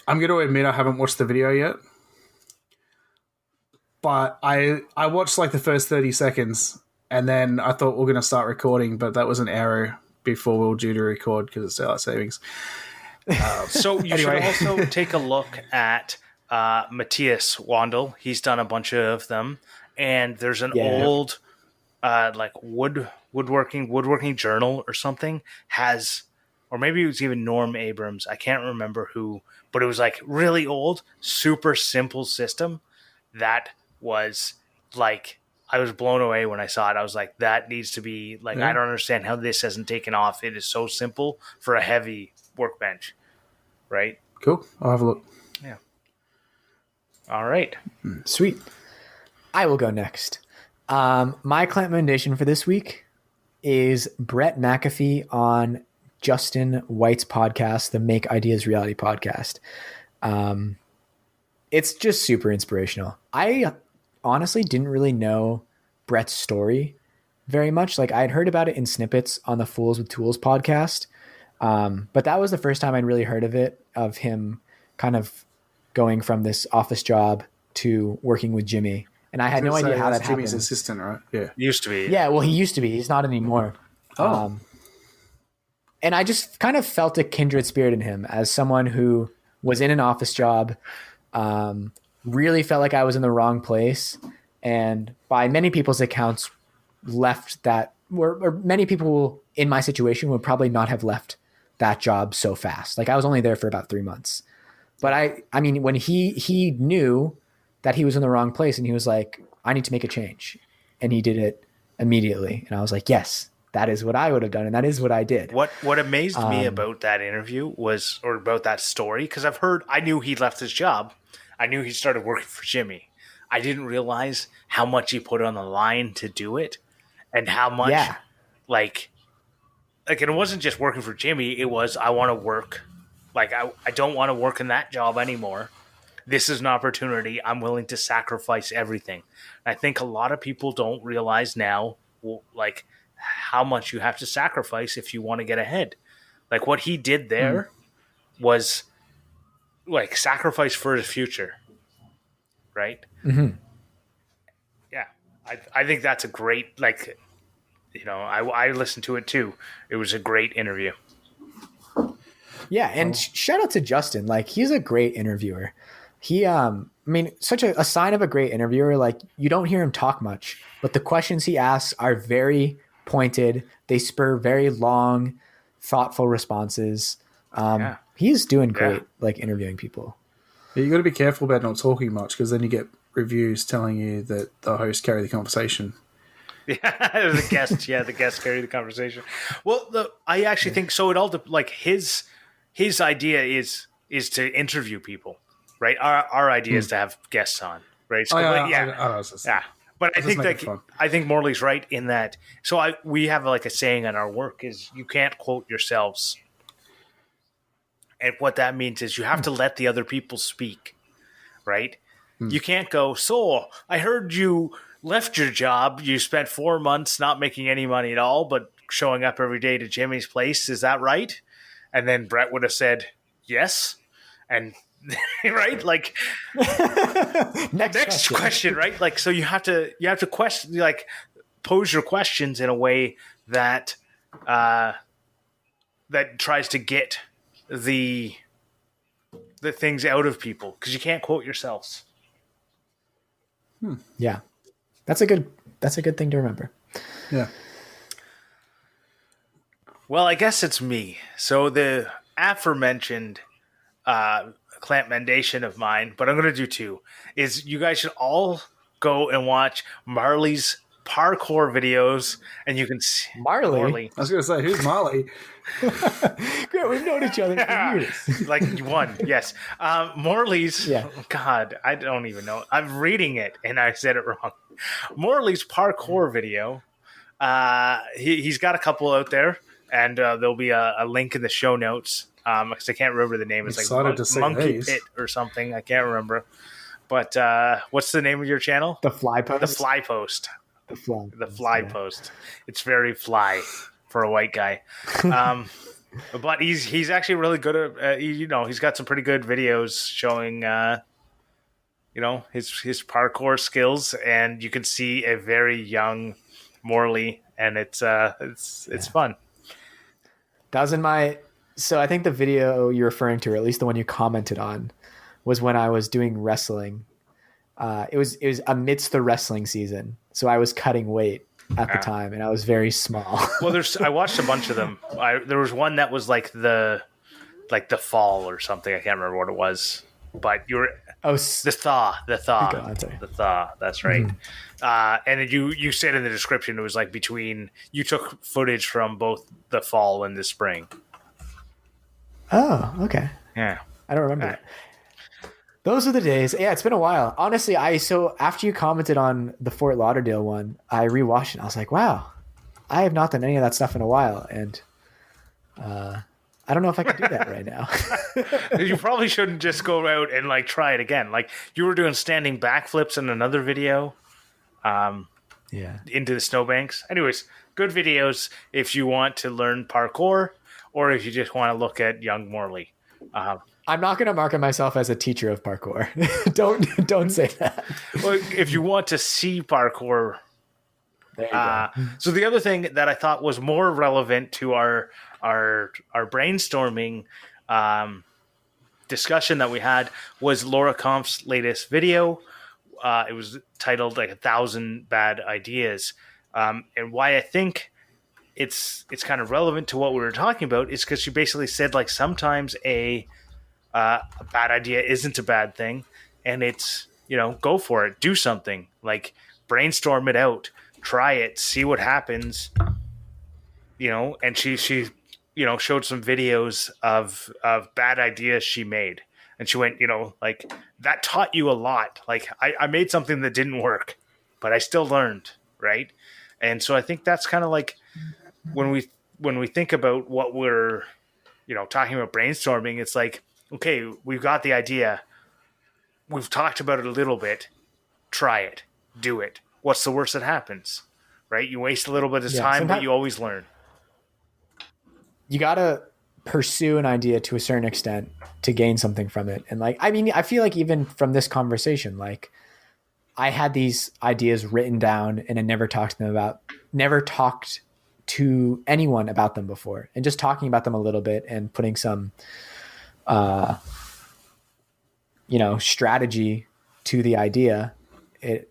I'm going to admit I haven't watched the video yet. But I watched like the first 30 seconds and then I thought we're going to start recording, but that was an hour before we were due to record because it's daylight savings. So you should also take a look at Matthias Wandel. He's done a bunch of them. And there's an old like woodworking journal or something or maybe it was even Norm Abrams. I can't remember who, but it was like really old, super simple system that was like, I was blown away when I saw it. I was like, that needs to be like, I don't understand how this hasn't taken off. It is so simple for a heavy workbench, right? Cool. I'll have a look. Yeah. All right. Sweet. I will go next. My Clampmendation for this week is Brett McAfee on Justin White's podcast, the Make Ideas Reality podcast. It's just super inspirational. I honestly didn't really know Brett's story very much. Like I had heard about it in snippets on the Fools with Tools podcast. But that was the first time I'd really heard of him kind of going from this office job to working with Jimmy. And I had no idea how that happened. Jimmy's assistant, right? Yeah. Used to be. Yeah, well, he used to be. He's not anymore. And I just kind of felt a kindred spirit in him as someone who was in an office job, really felt like I was in the wrong place. And by many people's accounts, left that, or many people in my situation would probably not have left that job so fast. Like I was only there for about 3 months. But I mean, when he knew that he was in the wrong place and he was like, I need to make a change. And he did it immediately. And I was like, yes, that is what I would have done. And that is what I did. What amazed me about that interview or about that story, because I knew he left his job. I knew he started working for Jimmy. I didn't realize how much he put on the line to do it and how much like it wasn't just working for Jimmy. It was, I want to work. Like, I don't want to work in that job anymore. This is an opportunity. I'm willing to sacrifice everything. And I think a lot of people don't realize now, like, how much you have to sacrifice if you want to get ahead. Like, what he did there was, like, sacrifice for his future. Right? Mm-hmm. Yeah. I think that's a great, like, you know, I listened to it too. It was a great interview. Yeah, and shout out to Justin. Like, he's a great interviewer. He, I mean, such a sign of a great interviewer. Like, you don't hear him talk much, but the questions he asks are very pointed. They spur very long, thoughtful responses. He's doing great, like interviewing people. Yeah, you got to be careful about not talking much because then you get reviews telling you that the host carry the conversation. Yeah, the guests carry the conversation. Well, I actually think so. It all like his idea is to interview people, right? Our idea is to have guests on, right? So, But I think Morley's right in that. So we have like a saying in our work is you can't quote yourselves, and what that means is you have to let the other people speak, right? You can't go. So I heard you left your job. You spent 4 months not making any money at all, but showing up every day to Jimmy's place. Is that right? And then Brett would have said, yes. And right? Like next question, right? Like, so you have to question, like pose your questions in a way that, that tries to get the things out of people. 'Cause you can't quote yourselves. Yeah. That's a good thing to remember. Yeah. Well, I guess it's me. So the aforementioned Clampmendation of mine, but I'm going to do two, is you guys should all go and watch Morley's parkour videos, and you can see Morley. I was going to say, who's Morley? Great, we've known each other for years. Like one, yes. Morley's. Yeah. God, I don't even know. I'm reading it, and I said it wrong. Morley's parkour video. He's got a couple out there, and there'll be a link in the show notes. because I can't remember the name. It's Excited to see Monkey these. Pit or something. I can't remember. But what's the name of your channel? The Fly Post. The Fly Post. The Fly. The Fly Post. It's very fly for a white guy. But he's actually really good at he's got some pretty good videos showing his parkour skills, and you can see a very young Morley, and it's fun. That was in my. So I think the video you're referring to, or at least the one you commented on, was when I was doing wrestling. It was amidst the wrestling season, so I was cutting weight at the time, and I was very small. Well, I watched a bunch of them. There was one that was like the fall or something. I can't remember what it was, but you were the thaw. That's right. Mm-hmm. And then you said in the description it was like you took footage from both the fall and the spring. Oh, okay. Yeah, I don't remember that. Those are the days. Yeah, it's been a while. Honestly, so after you commented on the Fort Lauderdale one, I rewatched it. I was like, wow, I have not done any of that stuff in a while, and I don't know if I can do that right now. You probably shouldn't just go out and like try it again. Like you were doing standing backflips in another video, into the snowbanks. Anyways, good videos if you want to learn parkour, or if you just want to look at young Morley. I'm not going to market myself as a teacher of parkour. Don't say that. Well, if you want to see parkour. There you go. So the other thing that I thought was more relevant to our brainstorming discussion that we had was Laura Kampf's latest video. It was titled like 1,000 Bad Ideas. And why I think it's kind of relevant to what we were talking about is because she basically said like sometimes a bad idea isn't a bad thing, and it's, go for it, do something, like brainstorm it out, try it, see what happens, and she showed some videos of bad ideas she made, and she went, like that taught you a lot. Like I made something that didn't work, but I still learned, right? And so I think that's kind of like when we think about what we're talking about brainstorming, it's like, okay, we've got the idea. We've talked about it a little bit. Try it. Do it. What's the worst that happens? Right? You waste a little bit of time, but you always learn. You got to pursue an idea to a certain extent to gain something from it. And I feel like even from this conversation, like I had these ideas written down and I never talked to anyone about them before. And just talking about them a little bit and putting some strategy to the idea, it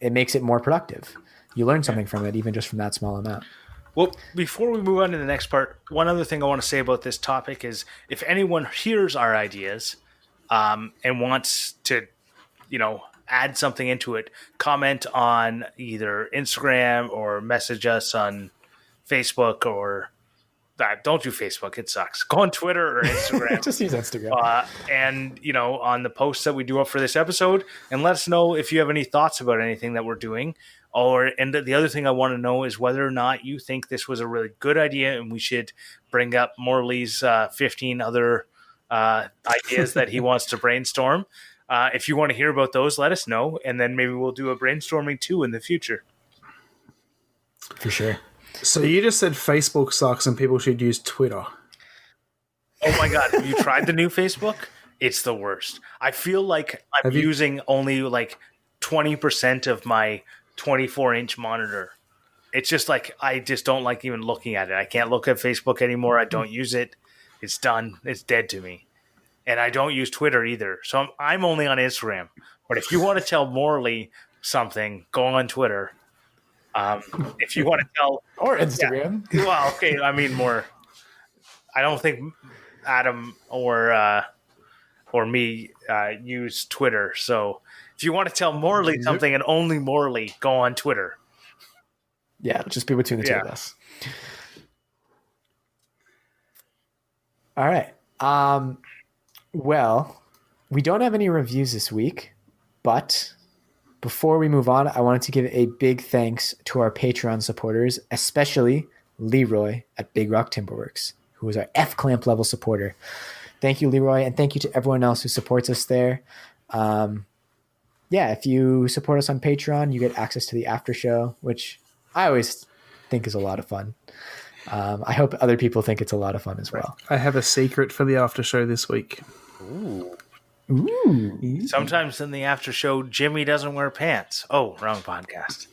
makes it more productive. You learn something from it, even just from that small amount. Well, before we move on to the next part, one other thing I want to say about this topic is if anyone hears our ideas and wants to, add something into it, comment on either Instagram or message us on Facebook or don't do Facebook. It sucks. Go on Twitter or Instagram. Just use Instagram. And, on the posts that we do up for this episode, and let us know if you have any thoughts about anything that we're doing. And the other thing I want to know is whether or not you think this was a really good idea and we should bring up Morley's 15 other ideas that he wants to brainstorm. If you want to hear about those, let us know. And then maybe we'll do a brainstorming too in the future. For sure. So you just said Facebook sucks and people should use Twitter. Oh my God. Have you tried the new Facebook? It's the worst. I feel like I'm using only like 20% of my 24-inch monitor. It's just like, I just don't like even looking at it. I can't look at Facebook anymore. I don't use it. It's done. It's dead to me. And I don't use Twitter either. So I'm only on Instagram. But if you want to tell Morley something, go on Twitter. If you want to tell, or Instagram. Yeah. Well, okay. I mean, more. I don't think Adam or me use Twitter. So if you want to tell Morley something and only Morley, go on Twitter. Yeah, it'll just be between the two of us. All right. Well, we don't have any reviews this week, but before we move on, I wanted to give a big thanks to our Patreon supporters, especially Leroy at Big Rock Timberworks, who is our F Clamp level supporter. Thank you, Leroy, and thank you to everyone else who supports us there. If you support us on Patreon, you get access to the after show, which I always think is a lot of fun. I hope other people think it's a lot of fun as well. I have a secret for the after show this week. Ooh. Sometimes in the after show, Jimmy doesn't wear pants. Oh, wrong podcast.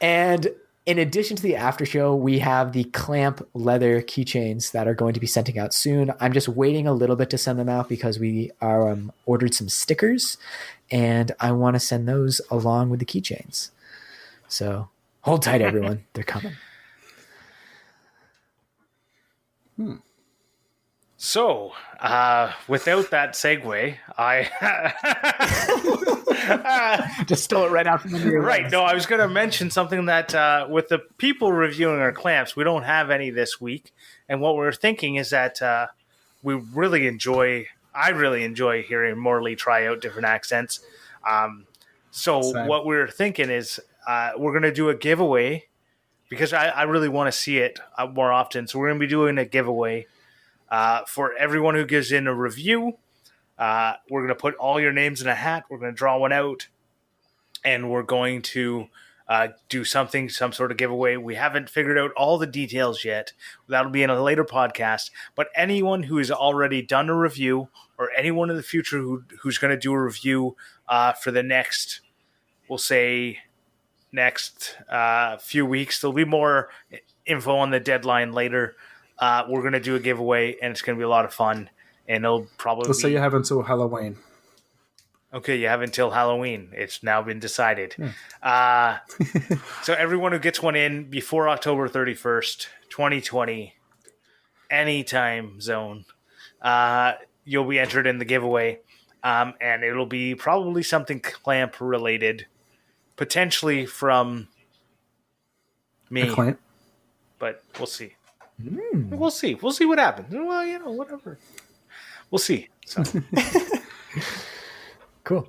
And in addition to the after show, we have the Clamp leather keychains that are going to be sending out soon. I'm just waiting a little bit to send them out because we are ordered some stickers, and I want to send those along with the keychains. So hold tight, everyone. They're coming. So, without that segue, I just stole it right out from under your right. legs. No, I was going to mention something that with the people reviewing our clamps, we don't have any this week, and what we're thinking is that I really enjoy hearing Morley try out different accents. So what we're thinking is we're going to do a giveaway because I really want to see it more often. So we're going to be doing a giveaway. For everyone who gives in a review, we're going to put all your names in a hat. We're going to draw one out, and we're going to do some sort of giveaway. We haven't figured out all the details yet. That'll be in a later podcast. But anyone who has already done a review, or anyone in the future who's going to do a review for the next, we'll say, next few weeks, there'll be more info on the deadline later. We're going to do a giveaway, and it's going to be a lot of fun, and it'll probably So you have until Halloween. Okay, you have until Halloween. It's now been decided. So everyone who gets one in before October 31st, 2020, any time zone, you'll be entered in the giveaway, and it'll be probably something clamp-related, potentially from me. A clamp? But we'll see. We'll see. We'll see what happens. Well, whatever. We'll see. So. Cool.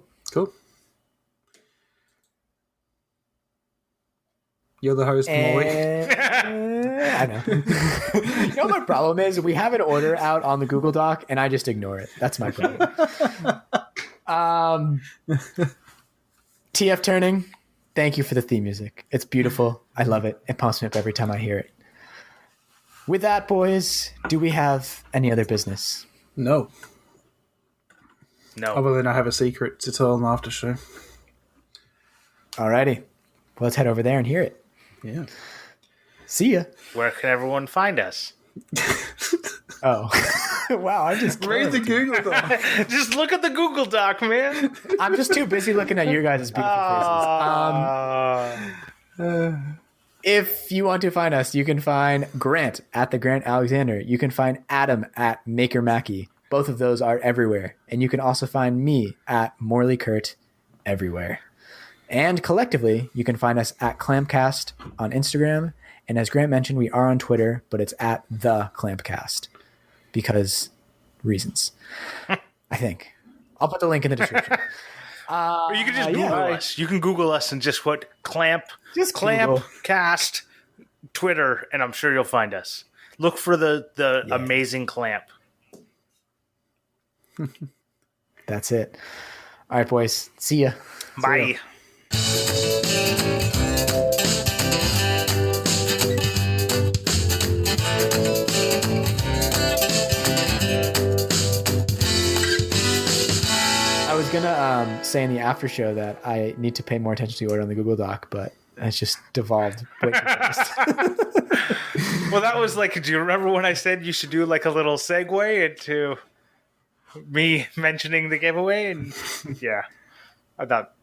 You're the host, Morley. I know. You know what my problem is? We have an order out on the Google Doc, and I just ignore it. That's my problem. TF Turning, thank you for the theme music. It's beautiful. I love it. It pumps me up every time I hear it. With that, boys, do we have any other business? No. No. Other than I have a secret to tell on the after show. Alrighty. Well, let's head over there and hear it. Yeah. See ya. Where can everyone find us? Oh. Wow, I just read the Google Doc. Just look at the Google Doc, man. I'm just too busy looking at your guys' beautiful faces. If you want to find us, you can find Grant at the Grant Alexander. You can find Adam at Maker Mackie. Both of those are everywhere. And you can also find me at Morley Kurt everywhere. And collectively, you can find us at Clampcast on Instagram. And as Grant mentioned, we are on Twitter, but it's at the Clampcast because reasons, I think. I'll put the link in the description. Or you can just Google us. You can Google us and just put Clamp, just Clampcast, Twitter, and I'm sure you'll find us. Look for the amazing Clamp. That's it. All right, boys. See ya. Bye. I was gonna say in the after show that I need to pay more attention to the order on the Google Doc, but it's just devolved way too fast. Well, that was like, do you remember when I said you should do like a little segue into me mentioning the giveaway? And yeah, I thought